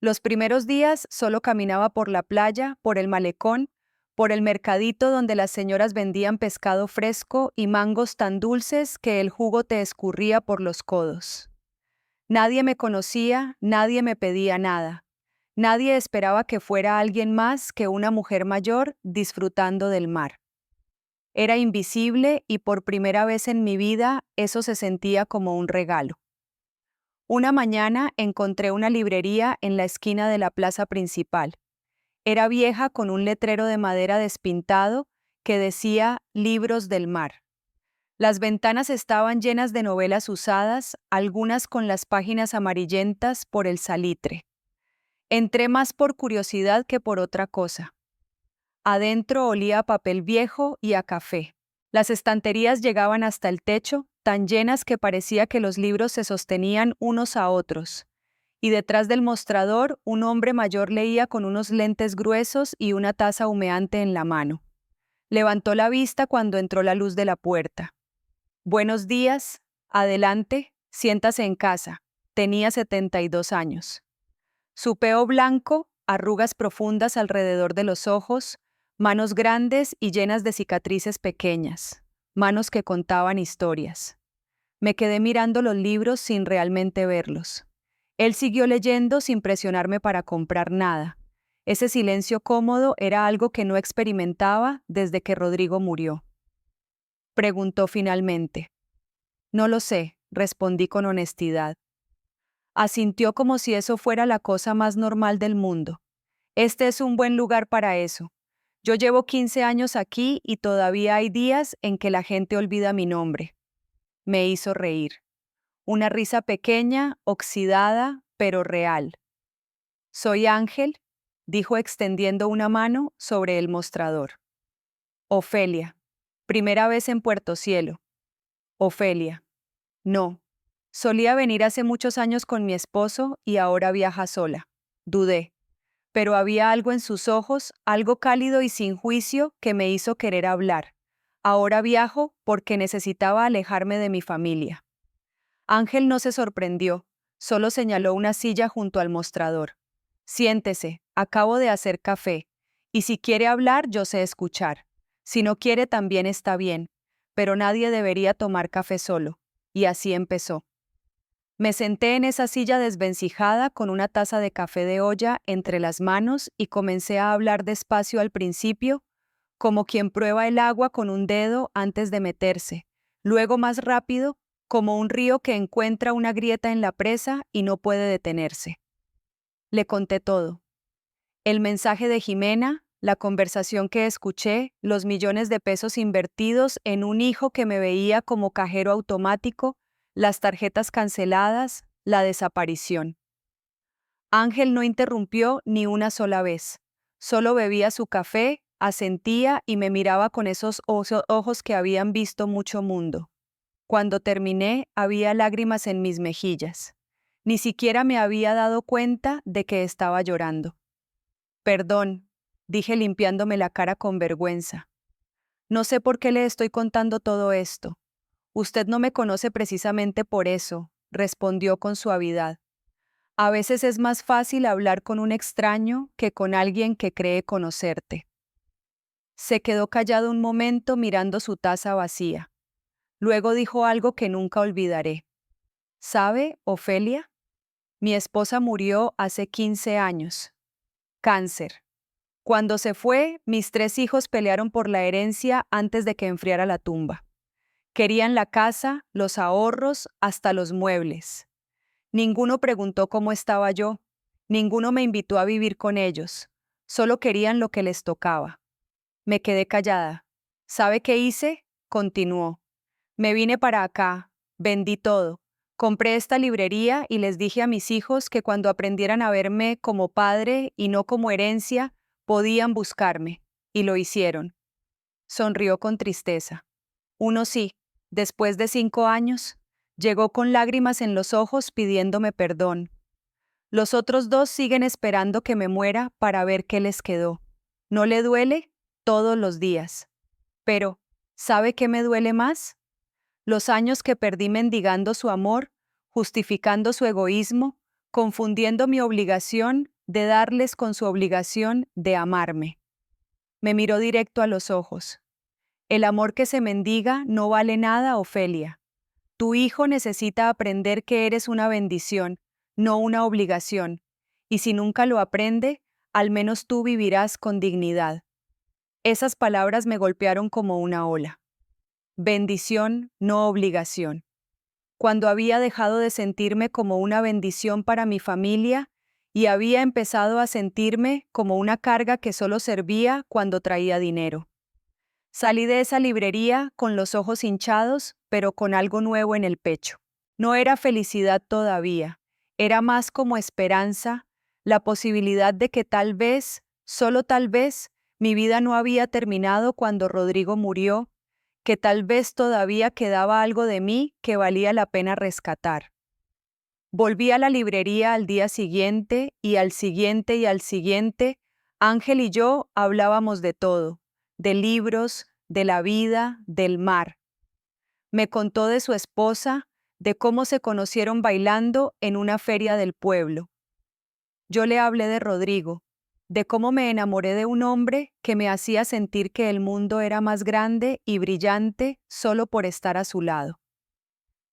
Los primeros días solo caminaba por la playa, por el malecón, por el mercadito donde las señoras vendían pescado fresco y mangos tan dulces que el jugo te escurría por los codos. Nadie me conocía, nadie me pedía nada. Nadie esperaba que fuera alguien más que una mujer mayor disfrutando del mar. Era invisible y por primera vez en mi vida eso se sentía como un regalo. Una mañana encontré una librería en la esquina de la plaza principal. Era vieja con un letrero de madera despintado que decía Libros del Mar. Las ventanas estaban llenas de novelas usadas, algunas con las páginas amarillentas por el salitre. Entré más por curiosidad que por otra cosa. Adentro olía a papel viejo y a café. Las estanterías llegaban hasta el techo, tan llenas que parecía que los libros se sostenían unos a otros. Y detrás del mostrador, un hombre mayor leía con unos lentes gruesos y una taza humeante en la mano. Levantó la vista cuando entró la luz de la puerta. Buenos días, adelante, siéntase en casa. Tenía 72 años. Su pelo blanco, arrugas profundas alrededor de los ojos, manos grandes y llenas de cicatrices pequeñas, manos que contaban historias. Me quedé mirando los libros sin realmente verlos. Él siguió leyendo sin presionarme para comprar nada. Ese silencio cómodo era algo que no experimentaba desde que Rodrigo murió. Preguntó finalmente. No lo sé, respondí con honestidad. Asintió como si eso fuera la cosa más normal del mundo. Este es un buen lugar para eso. Yo llevo 15 años aquí y todavía hay días en que la gente olvida mi nombre. Me hizo reír. Una risa pequeña, oxidada, pero real. Soy Ángel, dijo extendiendo una mano sobre el mostrador. Ofelia. Primera vez en Puerto Cielo. Ofelia. No. Solía venir hace muchos años con mi esposo y ahora viaja sola. Dudé. Pero había algo en sus ojos, algo cálido y sin juicio, que me hizo querer hablar. Ahora viajo porque necesitaba alejarme de mi familia. Ángel no se sorprendió, solo señaló una silla junto al mostrador. Siéntese, acabo de hacer café, y si quiere hablar yo sé escuchar. Si no quiere también está bien, pero nadie debería tomar café solo. Y así empezó. Me senté en esa silla desvencijada con una taza de café de olla entre las manos y comencé a hablar despacio al principio, como quien prueba el agua con un dedo antes de meterse, luego más rápido, como un río que encuentra una grieta en la presa y no puede detenerse. Le conté todo. El mensaje de Jimena, la conversación que escuché, los millones de pesos invertidos en un hijo que me veía como cajero automático, las tarjetas canceladas, la desaparición. Ángel no interrumpió ni una sola vez. Solo bebía su café, asentía y me miraba con esos ojos que habían visto mucho mundo. Cuando terminé, había lágrimas en mis mejillas. Ni siquiera me había dado cuenta de que estaba llorando. Perdón, dije limpiándome la cara con vergüenza. No sé por qué le estoy contando todo esto. Usted no me conoce precisamente por eso, respondió con suavidad. A veces es más fácil hablar con un extraño que con alguien que cree conocerte. Se quedó callado un momento mirando su taza vacía. Luego dijo algo que nunca olvidaré. ¿Sabe, Ofelia? Mi esposa murió hace 15 años. Cáncer. Cuando se fue, mis 3 hijos pelearon por la herencia antes de que enfriara la tumba. Querían la casa, los ahorros, hasta los muebles. Ninguno preguntó cómo estaba yo. Ninguno me invitó a vivir con ellos. Solo querían lo que les tocaba. Me quedé callada. ¿Sabe qué hice? Continuó. Me vine para acá, vendí todo. Compré esta librería y les dije a mis hijos que cuando aprendieran a verme como padre y no como herencia, podían buscarme. Y lo hicieron. Sonrió con tristeza. Uno sí, después de 5 años, llegó con lágrimas en los ojos pidiéndome perdón. Los otros 2 siguen esperando que me muera para ver qué les quedó. ¿No le duele? Todos los días. Pero, ¿sabe qué me duele más? Los años que perdí mendigando su amor, justificando su egoísmo, confundiendo mi obligación de darles con su obligación de amarme. Me miró directo a los ojos. El amor que se mendiga no vale nada, Ofelia. Tu hijo necesita aprender que eres una bendición, no una obligación, y si nunca lo aprende, al menos tú vivirás con dignidad. Esas palabras me golpearon como una ola. Bendición, no obligación. Cuando había dejado de sentirme como una bendición para mi familia y había empezado a sentirme como una carga que solo servía cuando traía dinero. Salí de esa librería con los ojos hinchados, pero con algo nuevo en el pecho. No era felicidad todavía, era más como esperanza, la posibilidad de que tal vez, solo tal vez, mi vida no había terminado cuando Rodrigo murió, que tal vez todavía quedaba algo de mí que valía la pena rescatar. Volví a la librería al día siguiente y al siguiente y al siguiente. Ángel y yo hablábamos de todo, de libros, de la vida, del mar. Me contó de su esposa, de cómo se conocieron bailando en una feria del pueblo. Yo le hablé de Rodrigo, de cómo me enamoré de un hombre que me hacía sentir que el mundo era más grande y brillante solo por estar a su lado.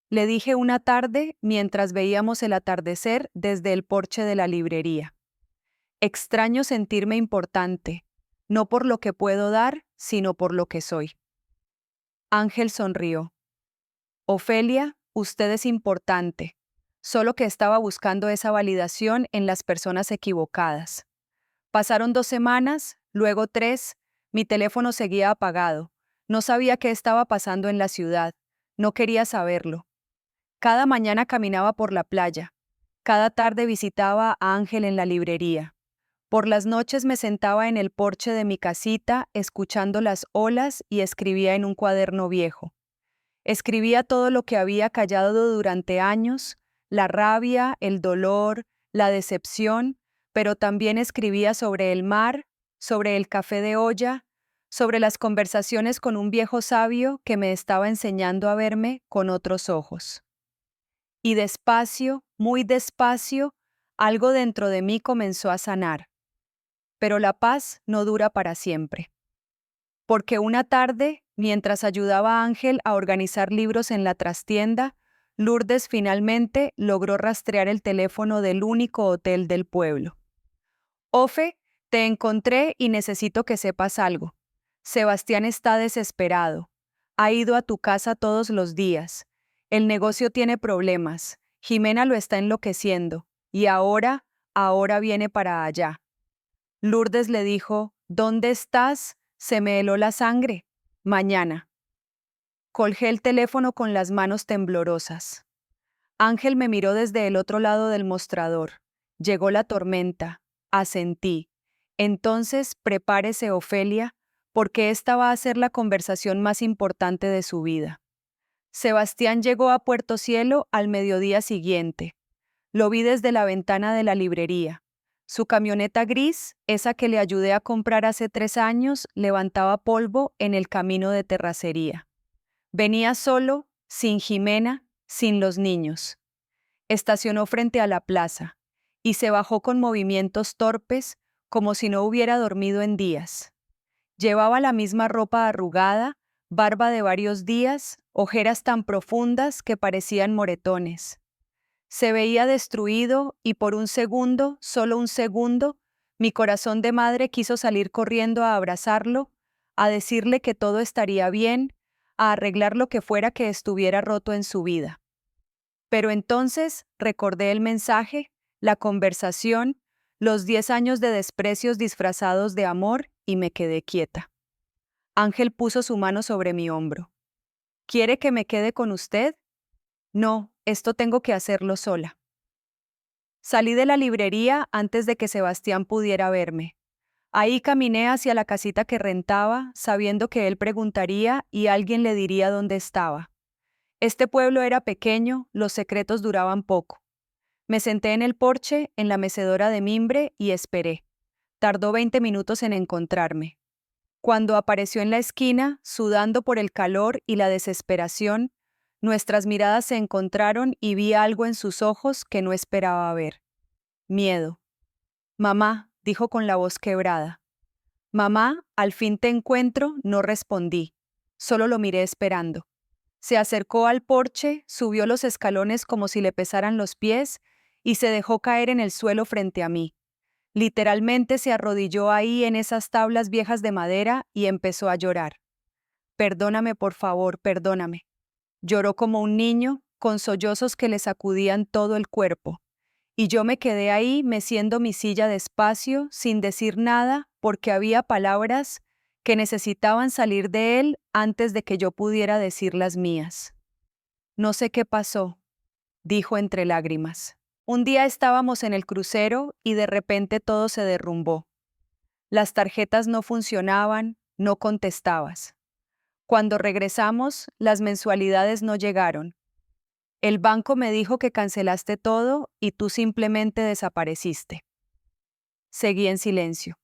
Le dije una tarde mientras veíamos el atardecer desde el porche de la librería. Extraño sentirme importante, no por lo que puedo dar, sino por lo que soy. Ángel sonrió. Ofelia, usted es importante, solo que estaba buscando esa validación en las personas equivocadas. Pasaron 2 semanas, luego 3, mi teléfono seguía apagado. No sabía qué estaba pasando en la ciudad, no quería saberlo. Cada mañana caminaba por la playa. Cada tarde visitaba a Ángel en la librería. Por las noches me sentaba en el porche de mi casita escuchando las olas y escribía en un cuaderno viejo. Escribía todo lo que había callado durante años, la rabia, el dolor, la decepción, pero también escribía sobre el mar, sobre el café de olla, sobre las conversaciones con un viejo sabio que me estaba enseñando a verme con otros ojos. Y despacio, muy despacio, algo dentro de mí comenzó a sanar. Pero la paz no dura para siempre. Porque una tarde, mientras ayudaba a Ángel a organizar libros en la trastienda, Lourdes finalmente logró rastrear el teléfono del único hotel del pueblo. Ofe, te encontré y necesito que sepas algo. Sebastián está desesperado. Ha ido a tu casa todos los días. El negocio tiene problemas. Jimena lo está enloqueciendo. Y ahora viene para allá. Lourdes le dijo, ¿dónde estás? Se me heló la sangre. Mañana. Colgué el teléfono con las manos temblorosas. Ángel me miró desde el otro lado del mostrador. Llegó la tormenta. Asentí. Entonces, prepárese, Ofelia, porque esta va a ser la conversación más importante de su vida. Sebastián llegó a Puerto Cielo al mediodía siguiente. Lo vi desde la ventana de la librería. Su camioneta gris, esa que le ayudé a comprar hace 3 años, levantaba polvo en el camino de terracería. Venía solo, sin Jimena, sin los niños. Estacionó frente a la plaza y se bajó con movimientos torpes, como si no hubiera dormido en días. Llevaba la misma ropa arrugada, barba de varios días, ojeras tan profundas que parecían moretones. Se veía destruido y por un segundo, solo un segundo, mi corazón de madre quiso salir corriendo a abrazarlo, a decirle que todo estaría bien, a arreglar lo que fuera que estuviera roto en su vida. Pero entonces recordé el mensaje, la conversación, los 10 años de desprecios disfrazados de amor y me quedé quieta. Ángel puso su mano sobre mi hombro. ¿Quiere que me quede con usted? No, esto tengo que hacerlo sola. Salí de la librería antes de que Sebastián pudiera verme. Ahí caminé hacia la casita que rentaba, sabiendo que él preguntaría y alguien le diría dónde estaba. Este pueblo era pequeño, los secretos duraban poco. Me senté en el porche, en la mecedora de mimbre, y esperé. Tardó 20 minutos en encontrarme. Cuando apareció en la esquina, sudando por el calor y la desesperación, nuestras miradas se encontraron y vi algo en sus ojos que no esperaba ver. Miedo. Mamá, dijo con la voz quebrada. Mamá, al fin te encuentro, no respondí. Solo lo miré esperando. Se acercó al porche, subió los escalones como si le pesaran los pies y se dejó caer en el suelo frente a mí. Literalmente se arrodilló ahí en esas tablas viejas de madera y empezó a llorar. Perdóname, por favor, perdóname. Lloró como un niño, con sollozos que le sacudían todo el cuerpo. Y yo me quedé ahí meciendo mi silla despacio, sin decir nada, porque había palabras que necesitaban salir de él antes de que yo pudiera decir las mías. No sé qué pasó, dijo entre lágrimas. Un día estábamos en el crucero y de repente todo se derrumbó. Las tarjetas no funcionaban, no contestabas. Cuando regresamos, las mensualidades no llegaron. El banco me dijo que cancelaste todo y tú simplemente desapareciste. Seguí en silencio.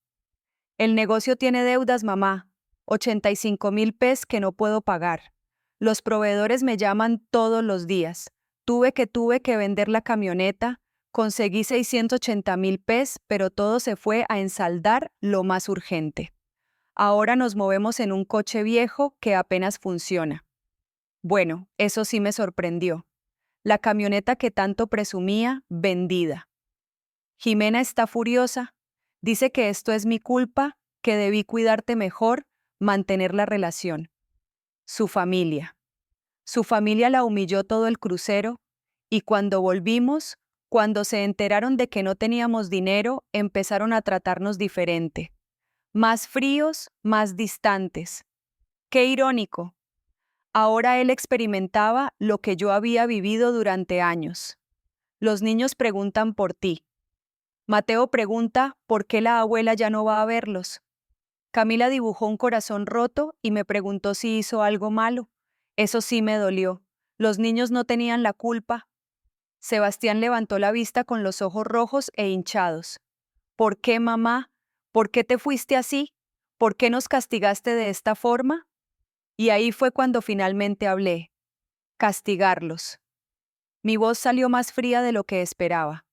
El negocio tiene deudas, mamá. 85,000 pesos que no puedo pagar. Los proveedores me llaman todos los días. Tuve que vender la camioneta. Conseguí 680,000 pesos, pero todo se fue a ensaldar lo más urgente. Ahora nos movemos en un coche viejo que apenas funciona. Bueno, eso sí me sorprendió. La camioneta que tanto presumía, vendida. Jimena está furiosa. Dice que esto es mi culpa, que debí cuidarte mejor, mantener la relación. Su familia. Su familia la humilló todo el crucero, y cuando volvimos, cuando se enteraron de que no teníamos dinero, empezaron a tratarnos diferente. Más fríos, más distantes. Qué irónico. Ahora él experimentaba lo que yo había vivido durante años. Los niños preguntan por ti. Mateo pregunta por qué la abuela ya no va a verlos. Camila dibujó un corazón roto y me preguntó si hizo algo malo. Eso sí me dolió. Los niños no tenían la culpa. Sebastián levantó la vista con los ojos rojos e hinchados. ¿Por qué, mamá? ¿Por qué te fuiste así? ¿Por qué nos castigaste de esta forma? Y ahí fue cuando finalmente hablé. Castigarlos. Mi voz salió más fría de lo que esperaba.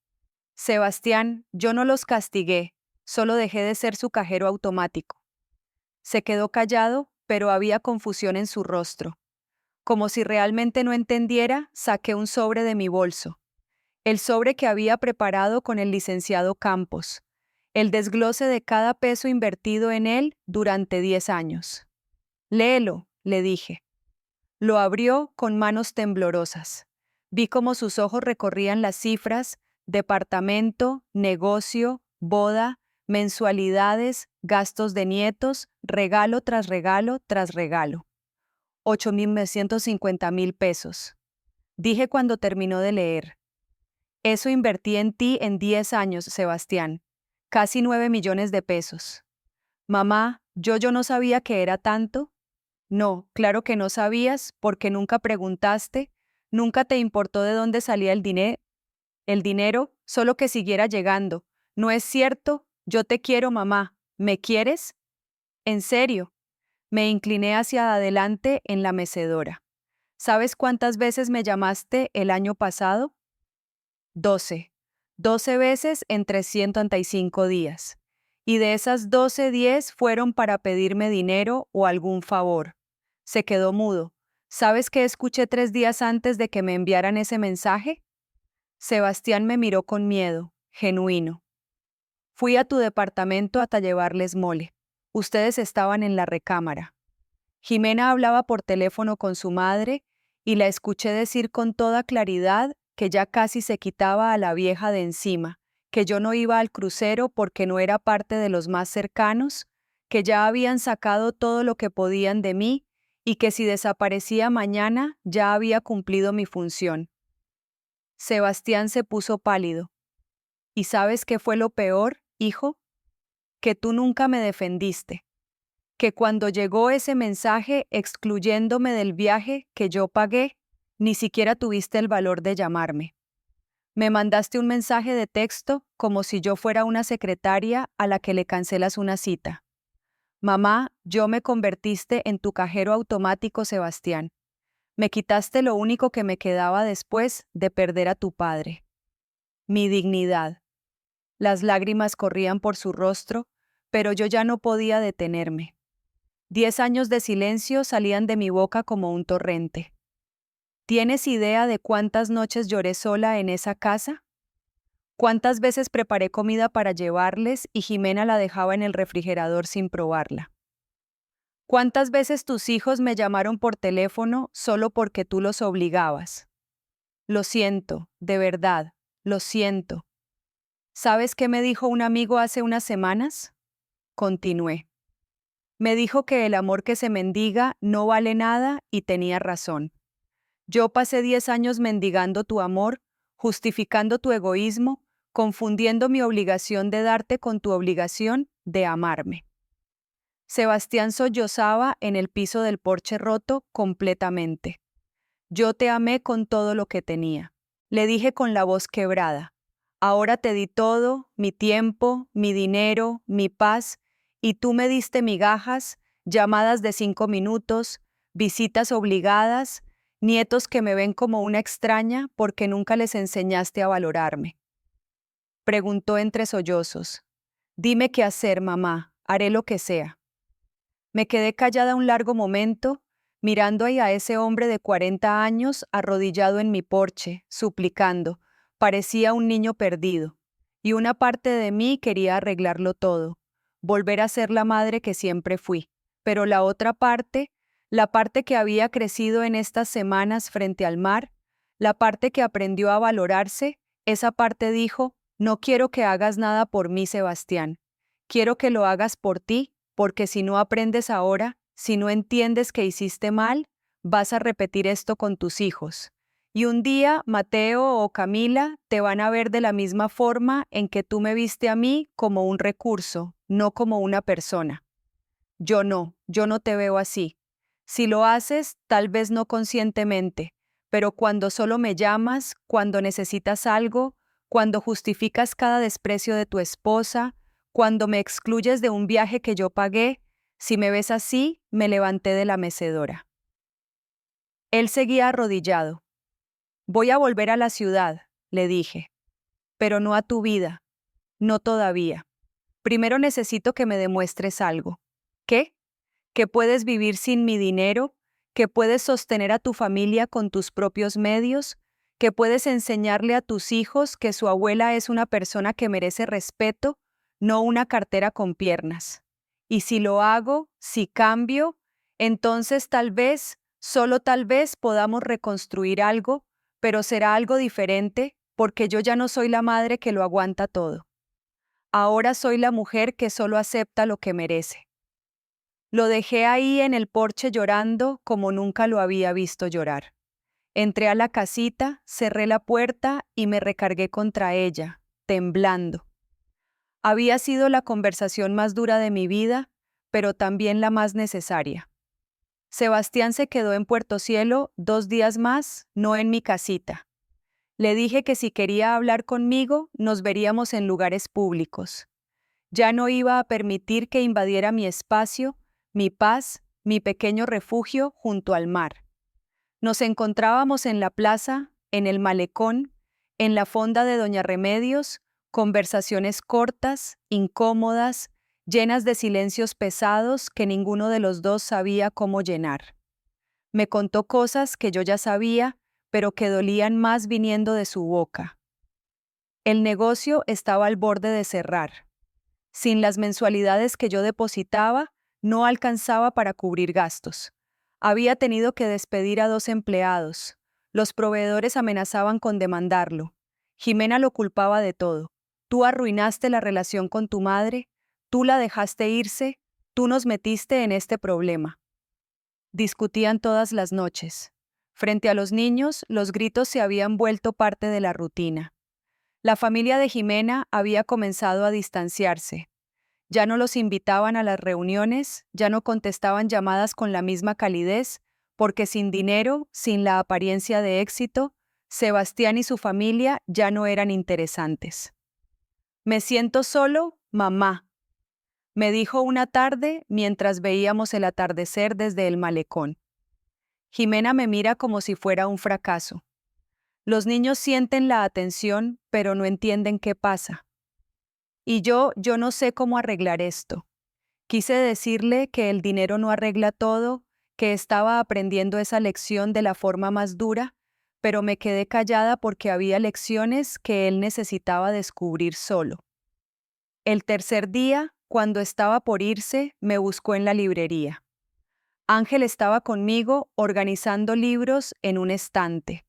Sebastián, yo no los castigué, solo dejé de ser su cajero automático. Se quedó callado, pero había confusión en su rostro. Como si realmente no entendiera, saqué un sobre de mi bolso. El sobre que había preparado con el licenciado Campos. El desglose de cada peso invertido en él durante 10 años. Léelo, le dije. Lo abrió con manos temblorosas. Vi cómo sus ojos recorrían las cifras: departamento, negocio, boda, mensualidades, gastos de nietos, regalo tras regalo tras regalo. 8,950,000 pesos. Dije cuando terminó de leer. Eso invertí en ti en 10 años, Sebastián. Casi 9 millones de pesos. Mamá, yo no sabía que era tanto. No, claro que no sabías, porque nunca preguntaste, nunca te importó de dónde salía el dinero, solo que siguiera llegando. ¿No es cierto? Yo te quiero, mamá. ¿Me quieres? En serio. Me incliné hacia adelante en la mecedora. ¿Sabes cuántas veces me llamaste el año pasado? 12. 12 veces en 365 días. Y de esas 12, 10 fueron para pedirme dinero o algún favor. Se quedó mudo. ¿Sabes qué escuché 3 días antes de que me enviaran ese mensaje? Sebastián me miró con miedo, genuino. Fui a tu departamento hasta llevarles mole. Ustedes estaban en la recámara. Jimena hablaba por teléfono con su madre y la escuché decir con toda claridad que ya casi se quitaba a la vieja de encima, que yo no iba al crucero porque no era parte de los más cercanos, que ya habían sacado todo lo que podían de mí y que si desaparecía mañana ya había cumplido mi función. Sebastián se puso pálido. ¿Y sabes qué fue lo peor, hijo? Que tú nunca me defendiste. Que cuando llegó ese mensaje excluyéndome del viaje que yo pagué, ni siquiera tuviste el valor de llamarme. Me mandaste un mensaje de texto como si yo fuera una secretaria a la que le cancelas una cita. Mamá, yo me convertiste en tu cajero automático, Sebastián. Me quitaste lo único que me quedaba después de perder a tu padre. Mi dignidad. Las lágrimas corrían por su rostro, pero yo ya no podía detenerme. 10 años de silencio salían de mi boca como un torrente. ¿Tienes idea de cuántas noches lloré sola en esa casa? ¿Cuántas veces preparé comida para llevarles y Jimena la dejaba en el refrigerador sin probarla? ¿Cuántas veces tus hijos me llamaron por teléfono solo porque tú los obligabas? Lo siento, de verdad, lo siento. ¿Sabes qué me dijo un amigo hace unas semanas? Continué. Me dijo que el amor que se mendiga no vale nada y tenía razón. Yo pasé 10 años mendigando tu amor, justificando tu egoísmo, confundiendo mi obligación de darte con tu obligación de amarme. Sebastián sollozaba en el piso del porche roto completamente. Yo te amé con todo lo que tenía. Le dije con la voz quebrada. Ahora te di todo, mi tiempo, mi dinero, mi paz, y tú me diste migajas, llamadas de 5 minutos, visitas obligadas, nietos que me ven como una extraña porque nunca les enseñaste a valorarme. Preguntó entre sollozos. Dime qué hacer, mamá, haré lo que sea. Me quedé callada un largo momento, mirando ahí a ese hombre de 40 años arrodillado en mi porche, suplicando. Parecía un niño perdido. Y una parte de mí quería arreglarlo todo, volver a ser la madre que siempre fui. Pero la otra parte, la parte que había crecido en estas semanas frente al mar, la parte que aprendió a valorarse, esa parte dijo, no quiero que hagas nada por mí, Sebastián. Quiero que lo hagas por ti, porque si no aprendes ahora, si no entiendes que hiciste mal, vas a repetir esto con tus hijos. Y un día, Mateo o Camila te van a ver de la misma forma en que tú me viste a mí como un recurso, no como una persona. Yo no te veo así. Si lo haces, tal vez no conscientemente, pero cuando solo me llamas, cuando necesitas algo, cuando justificas cada desprecio de tu esposa, cuando me excluyes de un viaje que yo pagué, si me ves así, me levanté de la mecedora. Él seguía arrodillado. Voy a volver a la ciudad, le dije, pero no a tu vida, no todavía. Primero necesito que me demuestres algo. ¿Qué? Que puedes vivir sin mi dinero, que puedes sostener a tu familia con tus propios medios, que puedes enseñarle a tus hijos que su abuela es una persona que merece respeto, no una cartera con piernas. Y si lo hago, si cambio, entonces tal vez, solo tal vez podamos reconstruir algo, pero será algo diferente, porque yo ya no soy la madre que lo aguanta todo. Ahora soy la mujer que solo acepta lo que merece. Lo dejé ahí en el porche llorando como nunca lo había visto llorar. Entré a la casita, cerré la puerta y me recargué contra ella, temblando. Había sido la conversación más dura de mi vida, pero también la más necesaria. Sebastián se quedó en Puerto Cielo 2 días más, no en mi casita. Le dije que si quería hablar conmigo, nos veríamos en lugares públicos. Ya no iba a permitir que invadiera mi espacio, mi paz, mi pequeño refugio junto al mar. Nos encontrábamos en la plaza, en el malecón, en la fonda de Doña Remedios, conversaciones cortas, incómodas, llenas de silencios pesados que ninguno de los dos sabía cómo llenar. Me contó cosas que yo ya sabía, pero que dolían más viniendo de su boca. El negocio estaba al borde de cerrar. Sin las mensualidades que yo depositaba, no alcanzaba para cubrir gastos. Había tenido que despedir a 2 empleados. Los proveedores amenazaban con demandarlo. Jimena lo culpaba de todo. Tú arruinaste la relación con tu madre, tú la dejaste irse, tú nos metiste en este problema. Discutían todas las noches. Frente a los niños, los gritos se habían vuelto parte de la rutina. La familia de Jimena había comenzado a distanciarse. Ya no los invitaban a las reuniones, ya no contestaban llamadas con la misma calidez, porque sin dinero, sin la apariencia de éxito, Sebastián y su familia ya no eran interesantes. Me siento solo, mamá, me dijo una tarde mientras veíamos el atardecer desde el malecón. Jimena me mira como si fuera un fracaso. Los niños sienten la atención, pero no entienden qué pasa. Y yo no sé cómo arreglar esto. Quise decirle que el dinero no arregla todo, que estaba aprendiendo esa lección de la forma más dura, pero me quedé callada porque había lecciones que él necesitaba descubrir solo. El tercer día, cuando estaba por irse, me buscó en la librería. Ángel estaba conmigo organizando libros en un estante.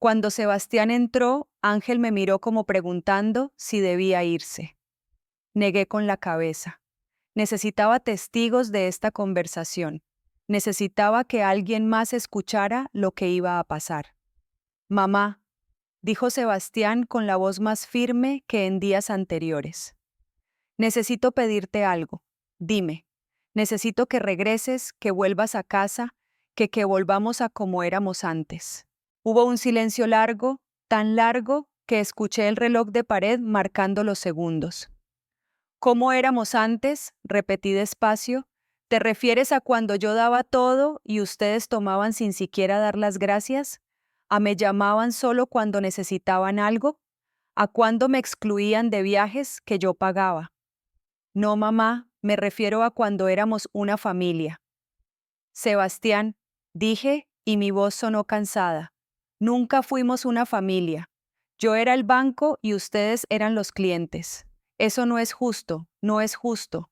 Cuando Sebastián entró, Ángel me miró como preguntando si debía irse. Negué con la cabeza. Necesitaba testigos de esta conversación. Necesitaba que alguien más escuchara lo que iba a pasar. Mamá, dijo Sebastián con la voz más firme que en días anteriores. Necesito pedirte algo. Dime. Necesito que regreses, que vuelvas a casa, que volvamos a como éramos antes. Hubo un silencio largo, tan largo que escuché el reloj de pared marcando los segundos. ¿Cómo éramos antes? Repetí despacio. ¿Te refieres a cuando yo daba todo y ustedes tomaban sin siquiera dar las gracias? ¿A me llamaban solo cuando necesitaban algo? ¿A cuando me excluían de viajes que yo pagaba? No, mamá, me refiero a cuando éramos una familia. Sebastián, dije, y mi voz sonó cansada. Nunca fuimos una familia. Yo era el banco y ustedes eran los clientes. Eso no es justo, no es justo.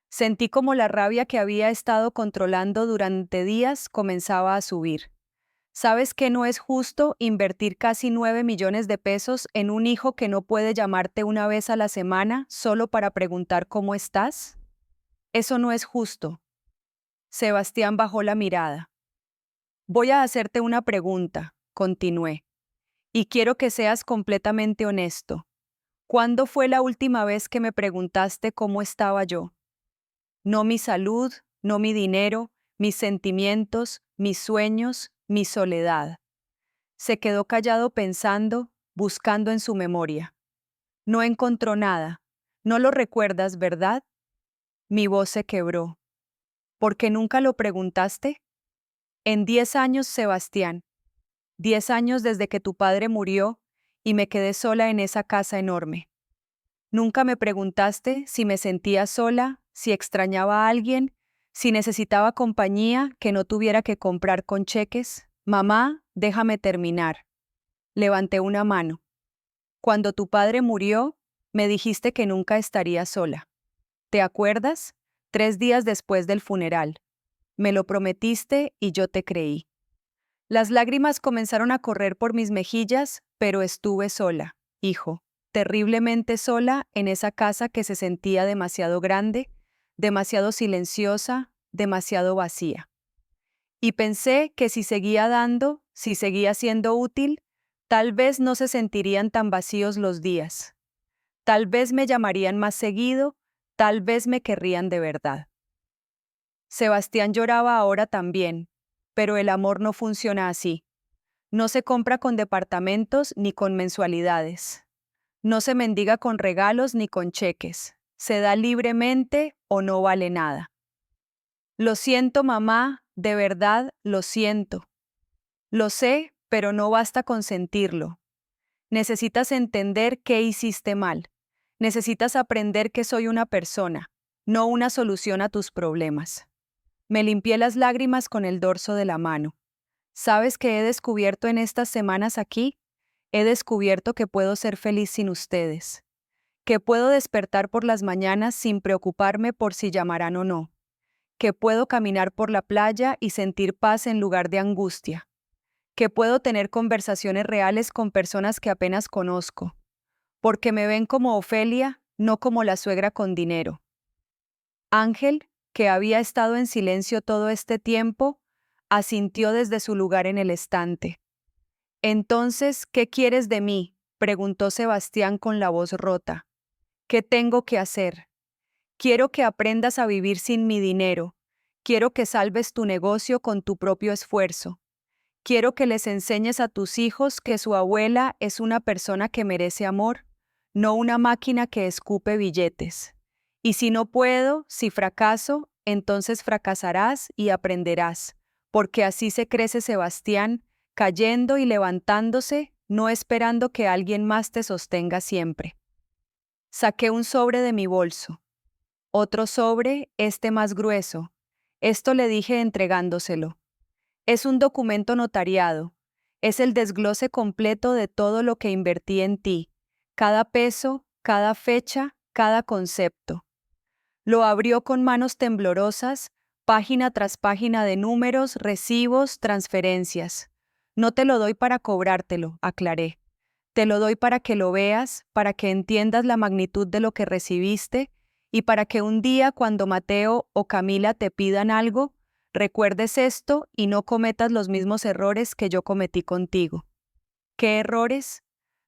Sentí como la rabia que había estado controlando durante días comenzaba a subir. ¿Sabes que no es justo invertir casi 9 millones de pesos en un hijo que no puede llamarte una vez a la semana solo para preguntar cómo estás? Eso no es justo. Sebastián bajó la mirada. Voy a hacerte una pregunta, continué, y quiero que seas completamente honesto. ¿Cuándo fue la última vez que me preguntaste cómo estaba yo? No mi salud, no mi dinero, mis sentimientos, mis sueños, mi soledad. Se quedó callado pensando, buscando en su memoria. No encontró nada. ¿No lo recuerdas, verdad? Mi voz se quebró. ¿Por qué nunca lo preguntaste? En 10 años, Sebastián. 10 años desde que tu padre murió y me quedé sola en esa casa enorme. Nunca me preguntaste si me sentía sola, si extrañaba a alguien, si necesitaba compañía que no tuviera que comprar con cheques. Mamá, déjame terminar. Levanté una mano. Cuando tu padre murió, me dijiste que nunca estaría sola. ¿Te acuerdas? 3 días después del funeral. Me lo prometiste y yo te creí. Las lágrimas comenzaron a correr por mis mejillas, pero estuve sola, hijo, terriblemente sola en esa casa que se sentía demasiado grande, demasiado silenciosa, demasiado vacía. Y pensé que si seguía dando, si seguía siendo útil, tal vez no se sentirían tan vacíos los días. Tal vez me llamarían más seguido, tal vez me querrían de verdad. Sebastián lloraba ahora también, pero el amor no funciona así. No se compra con departamentos ni con mensualidades. No se mendiga con regalos ni con cheques. Se da libremente o no vale nada. Lo siento, mamá, de verdad lo siento. Lo sé, pero no basta con sentirlo. Necesitas entender qué hiciste mal. Necesitas aprender que soy una persona, no una solución a tus problemas. Me limpié las lágrimas con el dorso de la mano. ¿Sabes qué he descubierto en estas semanas aquí? He descubierto que puedo ser feliz sin ustedes. Que puedo despertar por las mañanas sin preocuparme por si llamarán o no. Que puedo caminar por la playa y sentir paz en lugar de angustia. Que puedo tener conversaciones reales con personas que apenas conozco. Porque me ven como Ofelia, no como la suegra con dinero. Ángel, que había estado en silencio todo este tiempo, asintió desde su lugar en el estante. Entonces, ¿qué quieres de mí? Preguntó Sebastián con la voz rota. ¿Qué tengo que hacer? Quiero que aprendas a vivir sin mi dinero. Quiero que salves tu negocio con tu propio esfuerzo. Quiero que les enseñes a tus hijos que su abuela es una persona que merece amor, no una máquina que escupe billetes. Y si no puedo, si fracaso, entonces fracasarás y aprenderás, porque así se crece Sebastián, cayendo y levantándose, no esperando que alguien más te sostenga siempre. Saqué un sobre de mi bolso. Otro sobre, este más grueso. Esto le dije entregándoselo. Es un documento notariado. Es el desglose completo de todo lo que invertí en ti. Cada peso, cada fecha, cada concepto. Lo abrió con manos temblorosas, página tras página de números, recibos, transferencias. No te lo doy para cobrártelo, aclaré. Te lo doy para que lo veas, para que entiendas la magnitud de lo que recibiste y para que un día cuando Mateo o Camila te pidan algo, recuerdes esto y no cometas los mismos errores que yo cometí contigo. ¿Qué errores?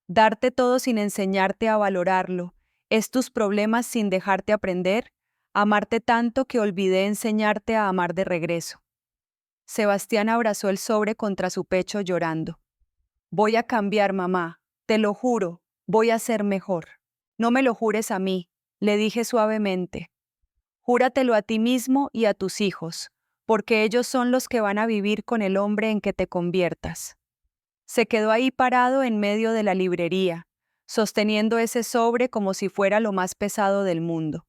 Darte todo sin enseñarte a valorarlo. ¿Es tus problemas sin dejarte aprender? Amarte tanto que olvidé enseñarte a amar de regreso. Sebastián abrazó el sobre contra su pecho llorando. Voy a cambiar, mamá. Te lo juro, voy a ser mejor. No me lo jures a mí, le dije suavemente. Júratelo a ti mismo y a tus hijos, porque ellos son los que van a vivir con el hombre en que te conviertas. Se quedó ahí parado en medio de la librería, sosteniendo ese sobre como si fuera lo más pesado del mundo.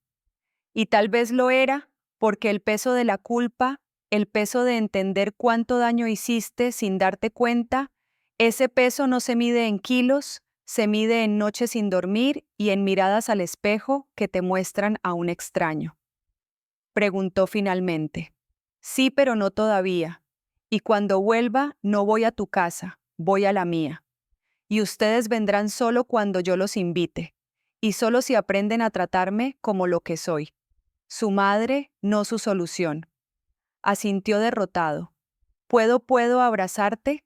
Y tal vez lo era, porque el peso de la culpa, el peso de entender cuánto daño hiciste sin darte cuenta, ese peso no se mide en kilos, se mide en noches sin dormir y en miradas al espejo que te muestran a un extraño. Preguntó finalmente. Sí, pero no todavía. Y cuando vuelva, no voy a tu casa, voy a la mía. Y ustedes vendrán solo cuando yo los invite, y solo si aprenden a tratarme como lo que soy. Su madre, no su solución. Asintió derrotado. ¿Puedo abrazarte?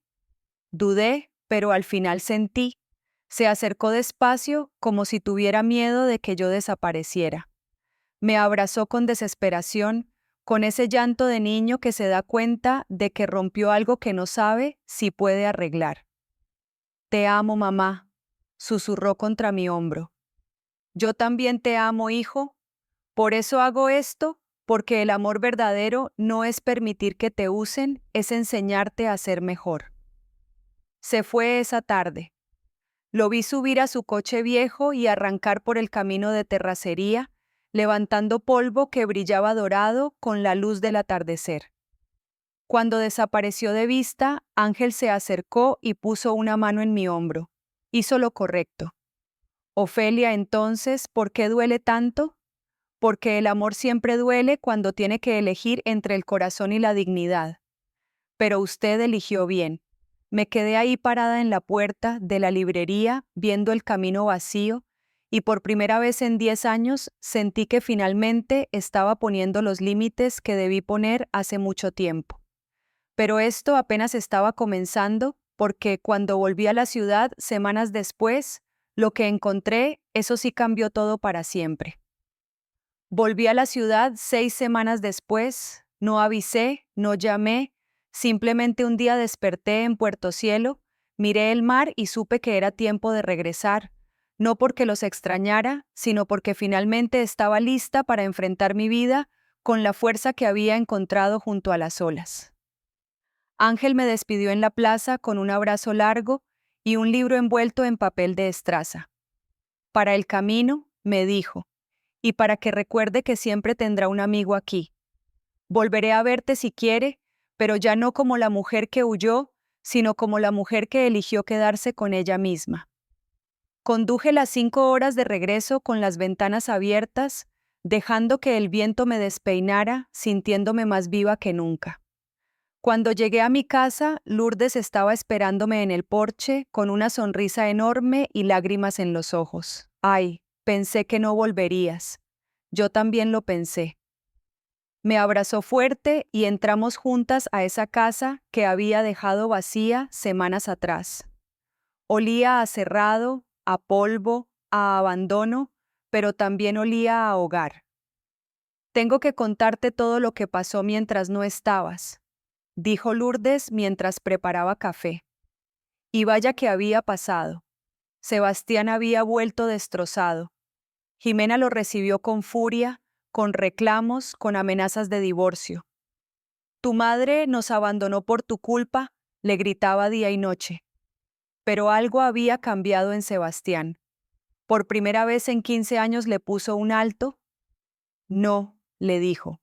Dudé, pero al final sentí. Se acercó despacio, como si tuviera miedo de que yo desapareciera. Me abrazó con desesperación, con ese llanto de niño que se da cuenta de que rompió algo que no sabe si puede arreglar. Te amo, mamá, susurró contra mi hombro. Yo también te amo, hijo. Por eso hago esto, porque el amor verdadero no es permitir que te usen, es enseñarte a ser mejor. Se fue esa tarde. Lo vi subir a su coche viejo y arrancar por el camino de terracería, levantando polvo que brillaba dorado con la luz del atardecer. Cuando desapareció de vista, Ángel se acercó y puso una mano en mi hombro. Hizo lo correcto. Ofelia, entonces, ¿por qué duele tanto? Porque el amor siempre duele cuando tiene que elegir entre el corazón y la dignidad. Pero usted eligió bien. Me quedé ahí parada en la puerta de la librería, viendo el camino vacío, y por primera vez en 10 años sentí que finalmente estaba poniendo los límites que debí poner hace mucho tiempo. Pero esto apenas estaba comenzando, porque cuando volví a la ciudad semanas después, lo que encontré, eso sí cambió todo para siempre. Volví a la ciudad 6 semanas después, no avisé, no llamé, simplemente un día desperté en Puerto Cielo, miré el mar y supe que era tiempo de regresar, no porque los extrañara, sino porque finalmente estaba lista para enfrentar mi vida con la fuerza que había encontrado junto a las olas. Ángel me despidió en la plaza con un abrazo largo y un libro envuelto en papel de estraza. Para el camino, me dijo, y para que recuerde que siempre tendrá un amigo aquí. Volveré a verte si quiere, pero ya no como la mujer que huyó, sino como la mujer que eligió quedarse con ella misma. Conduje las 5 horas de regreso con las ventanas abiertas, dejando que el viento me despeinara, sintiéndome más viva que nunca. Cuando llegué a mi casa, Lourdes estaba esperándome en el porche, con una sonrisa enorme y lágrimas en los ojos. Ay, pensé que no volverías. Yo también lo pensé. Me abrazó fuerte y entramos juntas a esa casa que había dejado vacía semanas atrás. Olía a cerrado, a polvo, a abandono, pero también olía a hogar. Tengo que contarte todo lo que pasó mientras no estabas, dijo Lourdes mientras preparaba café. Y vaya que había pasado. Sebastián había vuelto destrozado. Jimena lo recibió con furia, con reclamos, con amenazas de divorcio. Tu madre nos abandonó por tu culpa, le gritaba día y noche. Pero algo había cambiado en Sebastián. ¿Por primera vez en 15 años le puso un alto? No, le dijo.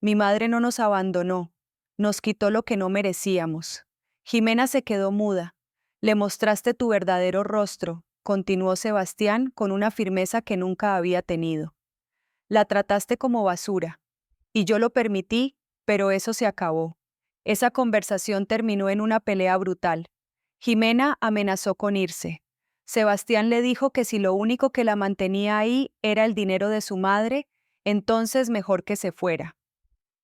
Mi madre no nos abandonó. Nos quitó lo que no merecíamos. Jimena se quedó muda. Le mostraste tu verdadero rostro, continuó Sebastián con una firmeza que nunca había tenido. La trataste como basura. Y yo lo permití, pero eso se acabó. Esa conversación terminó en una pelea brutal. Jimena amenazó con irse. Sebastián le dijo que si lo único que la mantenía ahí era el dinero de su madre, entonces mejor que se fuera.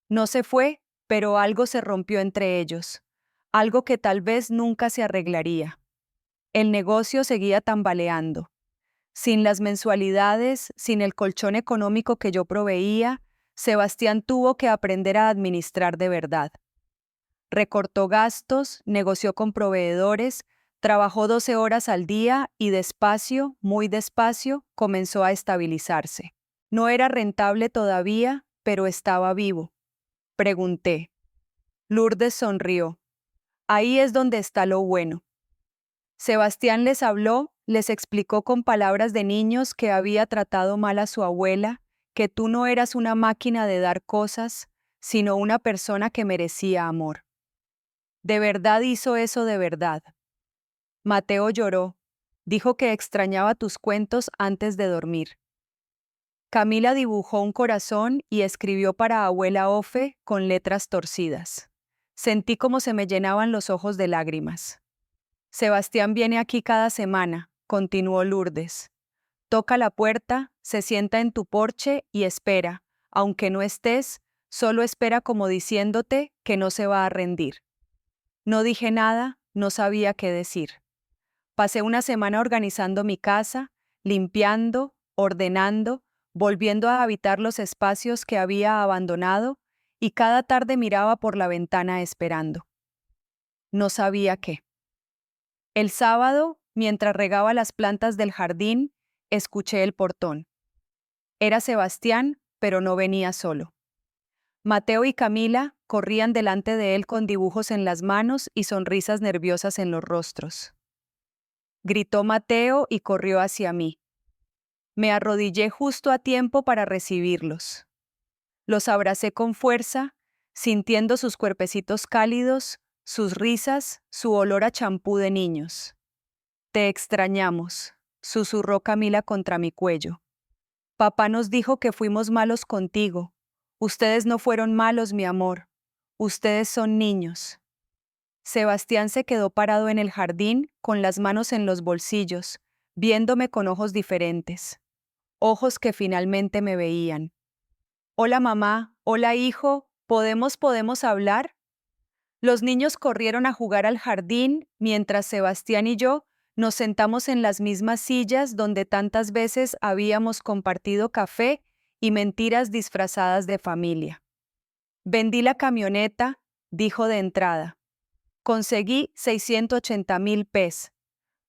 No se fue, pero algo se rompió entre ellos, algo que tal vez nunca se arreglaría. El negocio seguía tambaleando. Sin las mensualidades, sin el colchón económico que yo proveía, Sebastián tuvo que aprender a administrar de verdad. Recortó gastos, negoció con proveedores, trabajó 12 horas al día y despacio, muy despacio, comenzó a estabilizarse. No era rentable todavía, pero estaba vivo. Pregunté. Lourdes sonrió. Ahí es donde está lo bueno. Sebastián les habló, les explicó con palabras de niños que había tratado mal a su abuela, que tú no eras una máquina de dar cosas, sino una persona que merecía amor. De verdad hizo eso de verdad. Mateo lloró. Dijo que extrañaba tus cuentos antes de dormir. Camila dibujó un corazón y escribió para abuela Ofe con letras torcidas. Sentí como se me llenaban los ojos de lágrimas. Sebastián viene aquí cada semana, continuó Lourdes. Toca la puerta, se sienta en tu porche y espera, aunque no estés, solo espera como diciéndote que no se va a rendir. No dije nada, no sabía qué decir. Pasé una semana organizando mi casa, limpiando, ordenando, volviendo a habitar los espacios que había abandonado, y cada tarde miraba por la ventana esperando. No sabía qué. El sábado, mientras regaba las plantas del jardín, escuché el portón. Era Sebastián, pero no venía solo. Mateo y Camila corrían delante de él con dibujos en las manos y sonrisas nerviosas en los rostros. Gritó Mateo y corrió hacia mí. Me arrodillé justo a tiempo para recibirlos. Los abracé con fuerza, sintiendo sus cuerpecitos cálidos, sus risas, su olor a champú de niños. Te extrañamos, susurró Camila contra mi cuello. Papá nos dijo que fuimos malos contigo. Ustedes no fueron malos, mi amor. Ustedes son niños. Sebastián se quedó parado en el jardín, con las manos en los bolsillos, viéndome con ojos diferentes. Ojos que finalmente me veían. Hola mamá, hola hijo, ¿podemos hablar? Los niños corrieron a jugar al jardín, mientras Sebastián y yo nos sentamos en las mismas sillas donde tantas veces habíamos compartido café y mentiras disfrazadas de familia. Vendí la camioneta, dijo de entrada. Conseguí 680,000 pesos.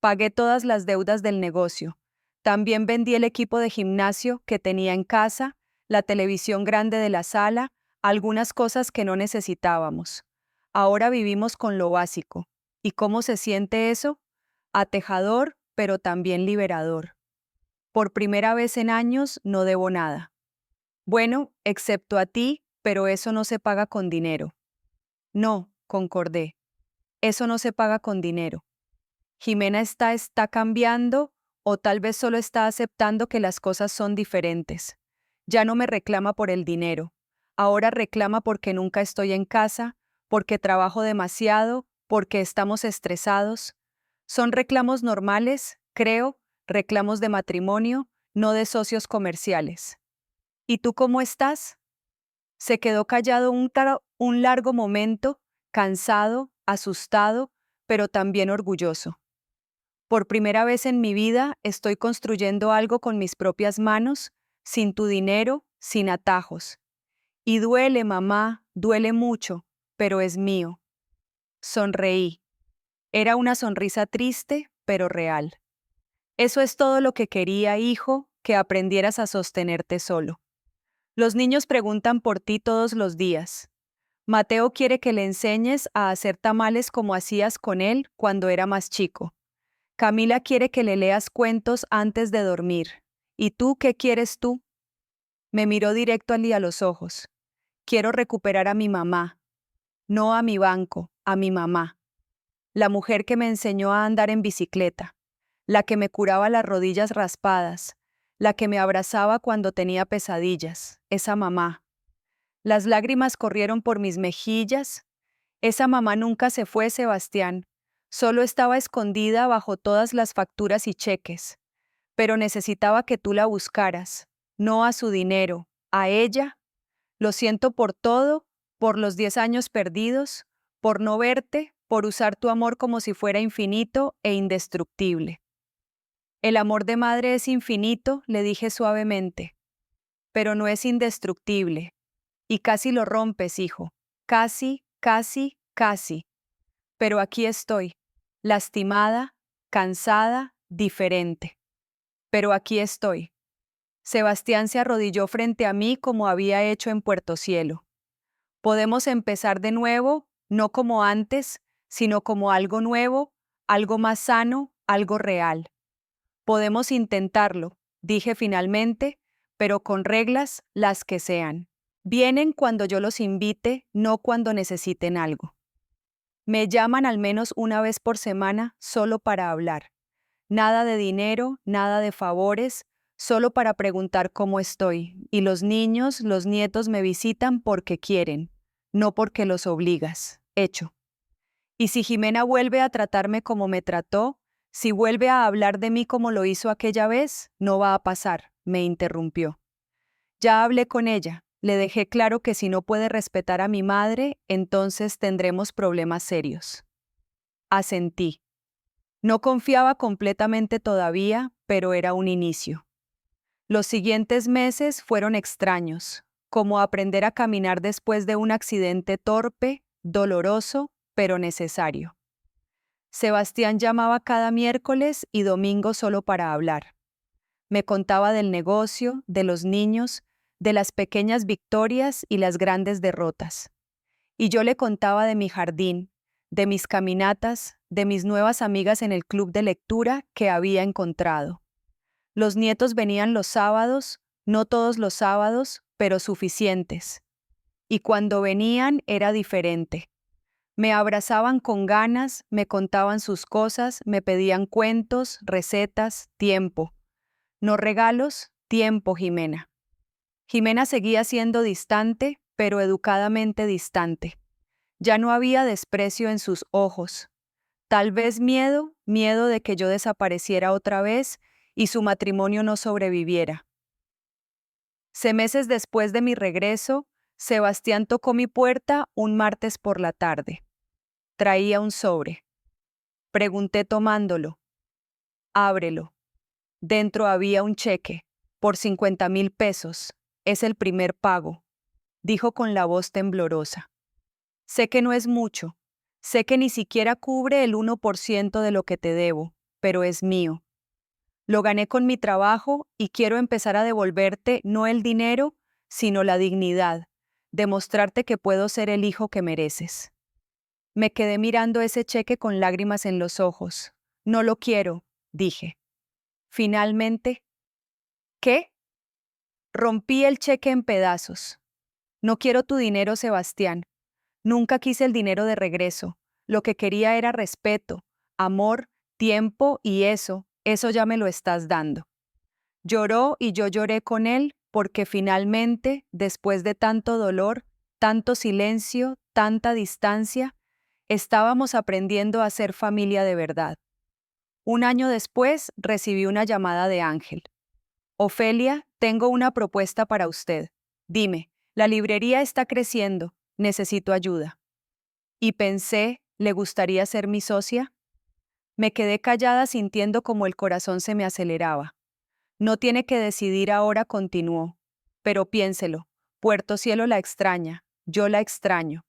Pagué todas las deudas del negocio. También vendí el equipo de gimnasio que tenía en casa, la televisión grande de la sala, algunas cosas que no necesitábamos. Ahora vivimos con lo básico. ¿Y cómo se siente eso? Atejador, pero también liberador. Por primera vez en años no debo nada. Bueno, excepto a ti, pero eso no se paga con dinero. No, concordé. Eso no se paga con dinero. Jimena está cambiando, o tal vez solo está aceptando que las cosas son diferentes. Ya no me reclama por el dinero. Ahora reclama porque nunca estoy en casa, porque trabajo demasiado, porque estamos estresados. Son reclamos normales, creo, reclamos de matrimonio, no de socios comerciales. ¿Y tú cómo estás? Se quedó callado un largo momento, cansado, asustado, pero también orgulloso. Por primera vez en mi vida estoy construyendo algo con mis propias manos, sin tu dinero, sin atajos. Y duele, mamá, duele mucho, pero es mío. Sonreí. Era una sonrisa triste, pero real. Eso es todo lo que quería, hijo, que aprendieras a sostenerte solo. Los niños preguntan por ti todos los días. Mateo quiere que le enseñes a hacer tamales como hacías con él cuando era más chico. Camila quiere que le leas cuentos antes de dormir. ¿Y tú qué quieres tú? Me miró directo a los ojos. Quiero recuperar a mi mamá. No a mi banco, a mi mamá. La mujer que me enseñó a andar en bicicleta. La que me curaba las rodillas raspadas. La que me abrazaba cuando tenía pesadillas. Esa mamá. Las lágrimas corrieron por mis mejillas. Esa mamá nunca se fue, Sebastián. Solo estaba escondida bajo todas las facturas y cheques. Pero necesitaba que tú la buscaras, no a su dinero, a ella. Lo siento por todo, por los 10 años perdidos, por no verte, por usar tu amor como si fuera infinito e indestructible. El amor de madre es infinito, le dije suavemente, pero no es indestructible. Y casi lo rompes, hijo. Casi, casi, casi. Pero aquí estoy, lastimada, cansada, diferente. Pero aquí estoy. Sebastián se arrodilló frente a mí como había hecho en Puerto Cielo. Podemos empezar de nuevo, no como antes, sino como algo nuevo, algo más sano, algo real. Podemos intentarlo, dije finalmente, pero con reglas las que sean. Vienen cuando yo los invite, no cuando necesiten algo. Me llaman al menos una vez por semana solo para hablar. Nada de dinero, nada de favores, solo para preguntar cómo estoy. Y los niños, los nietos me visitan porque quieren, no porque los obligas. Hecho. Y si Jimena vuelve a tratarme como me trató, si vuelve a hablar de mí como lo hizo aquella vez, no va a pasar, me interrumpió. Ya hablé con ella, le dejé claro que si no puede respetar a mi madre, entonces tendremos problemas serios. Asentí. No confiaba completamente todavía, pero era un inicio. Los siguientes meses fueron extraños, como aprender a caminar después de un accidente torpe, doloroso, pero necesario. Sebastián llamaba cada miércoles y domingo solo para hablar. Me contaba del negocio, de los niños, de las pequeñas victorias y las grandes derrotas. Y yo le contaba de mi jardín, de mis caminatas, de mis nuevas amigas en el club de lectura que había encontrado. Los nietos venían los sábados, no todos los sábados, pero suficientes. Y cuando venían era diferente. Me abrazaban con ganas, me contaban sus cosas, me pedían cuentos, recetas, tiempo. No regalos, tiempo, Jimena. Jimena seguía siendo distante, pero educadamente distante. Ya no había desprecio en sus ojos. Tal vez miedo, miedo de que yo desapareciera otra vez y su matrimonio no sobreviviera. Meses después de mi regreso, Sebastián tocó mi puerta un martes por la tarde. Traía un sobre. Pregunté tomándolo. Ábrelo. Dentro había un cheque, por 50,000 pesos. Es el primer pago, dijo con la voz temblorosa. Sé que no es mucho. Sé que ni siquiera cubre el 1% de lo que te debo, pero es mío. Lo gané con mi trabajo y quiero empezar a devolverte no el dinero, sino la dignidad, demostrarte que puedo ser el hijo que mereces. Me quedé mirando ese cheque con lágrimas en los ojos. No lo quiero, dije. Finalmente, ¿qué? Rompí el cheque en pedazos. No quiero tu dinero, Sebastián. Nunca quise el dinero de regreso. Lo que quería era respeto, amor, tiempo y eso ya me lo estás dando. Lloró y yo lloré con él porque finalmente, después de tanto dolor, tanto silencio, tanta distancia, estábamos aprendiendo a ser familia de verdad. Un año después recibí una llamada de Ángel. Ofelia, tengo una propuesta para usted. Dime, la librería está creciendo, necesito ayuda. Y pensé, ¿le gustaría ser mi socia? Me quedé callada sintiendo como el corazón se me aceleraba. No tiene que decidir ahora, continuó. Pero piénselo, Puerto Cielo la extraña, yo la extraño.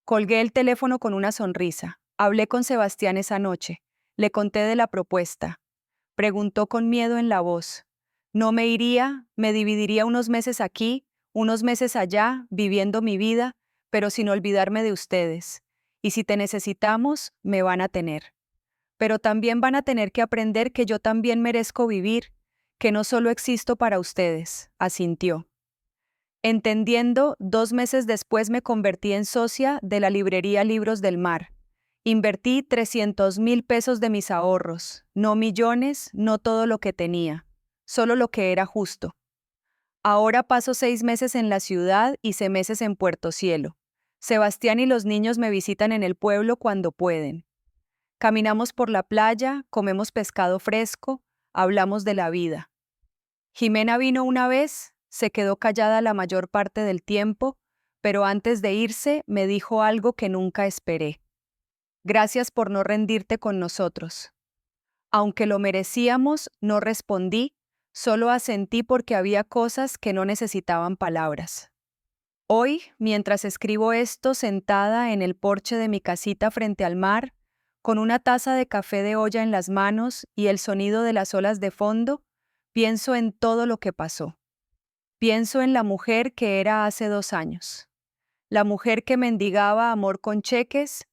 Colgué el teléfono con una sonrisa. Hablé con Sebastián esa noche. Le conté de la propuesta. Preguntó con miedo en la voz. No me iría, me dividiría unos meses aquí, unos meses allá, viviendo mi vida, pero sin olvidarme de ustedes. Y si te necesitamos, me van a tener. pero también van a tener que aprender que yo también merezco vivir, que no solo existo para ustedes, asintió. Entendiendo, 2 meses después me convertí en socia de la librería Libros del Mar. Invertí 300,000 pesos de mis ahorros, no millones, no todo lo que tenía, solo lo que era justo. Ahora paso 6 meses en la ciudad y 6 meses en Puerto Cielo. Sebastián y los niños me visitan en el pueblo cuando pueden. Caminamos por la playa, comemos pescado fresco, hablamos de la vida. Jimena vino una vez, se quedó callada la mayor parte del tiempo, pero antes de irse me dijo algo que nunca esperé. Gracias por no rendirte con nosotros. Aunque lo merecíamos, no respondí, solo asentí porque había cosas que no necesitaban palabras. Hoy, mientras escribo esto sentada en el porche de mi casita frente al mar, con una taza de café de olla en las manos y el sonido de las olas de fondo, pienso en todo lo que pasó. Pienso en la mujer que era hace 2 años. La mujer que mendigaba amor con cheques,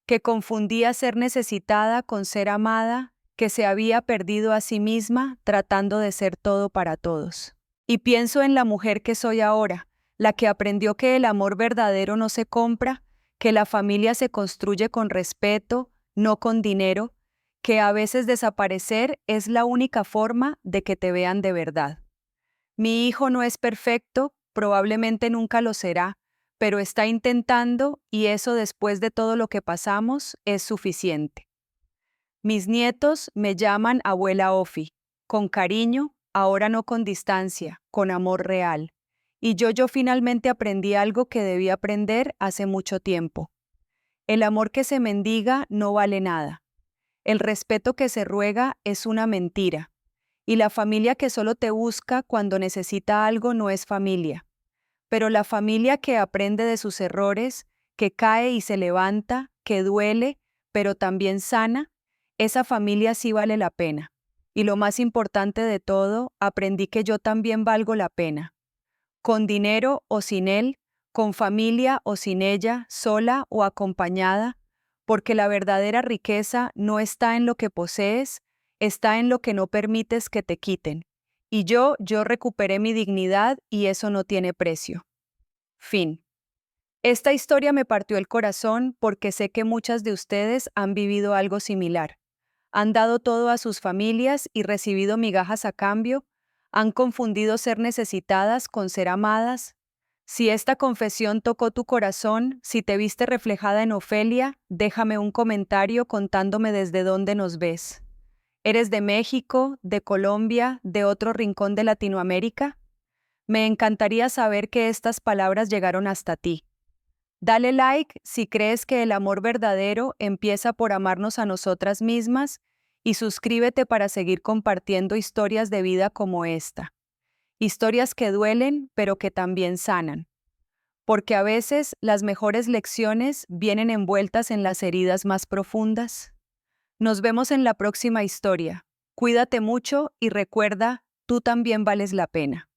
que confundía ser necesitada con ser amada, que se había perdido a sí misma tratando de ser todo para todos. Y pienso en la mujer que soy ahora, la que aprendió que el amor verdadero no se compra, que la familia se construye con respeto, no con dinero, que a veces desaparecer es la única forma de que te vean de verdad. Mi hijo no es perfecto, probablemente nunca lo será, pero está intentando y eso después de todo lo que pasamos es suficiente. Mis nietos me llaman abuela Ofi, con cariño, ahora no con distancia, con amor real. Y yo finalmente aprendí algo que debí aprender hace mucho tiempo. El amor que se mendiga no vale nada. El respeto que se ruega es una mentira. Y la familia que solo te busca cuando necesita algo no es familia. Pero la familia que aprende de sus errores, que cae y se levanta, que duele, pero también sana, esa familia sí vale la pena. Y lo más importante de todo, aprendí que yo también valgo la pena. Con dinero o sin él, con familia o sin ella, sola o acompañada, porque la verdadera riqueza no está en lo que posees, está en lo que no permites que te quiten. Y yo recuperé mi dignidad y eso no tiene precio. Fin. Esta historia me partió el corazón porque sé que muchas de ustedes han vivido algo similar. Han dado todo a sus familias y recibido migajas a cambio, han confundido ser necesitadas con ser amadas. Si esta confesión tocó tu corazón, si te viste reflejada en Ofelia, déjame un comentario contándome desde dónde nos ves. ¿Eres de México, de Colombia, de otro rincón de Latinoamérica? Me encantaría saber que estas palabras llegaron hasta ti. Dale like si crees que el amor verdadero empieza por amarnos a nosotras mismas y suscríbete para seguir compartiendo historias de vida como esta. Historias que duelen, pero que también sanan. Porque a veces las mejores lecciones vienen envueltas en las heridas más profundas. Nos vemos en la próxima historia. Cuídate mucho y recuerda, tú también vales la pena.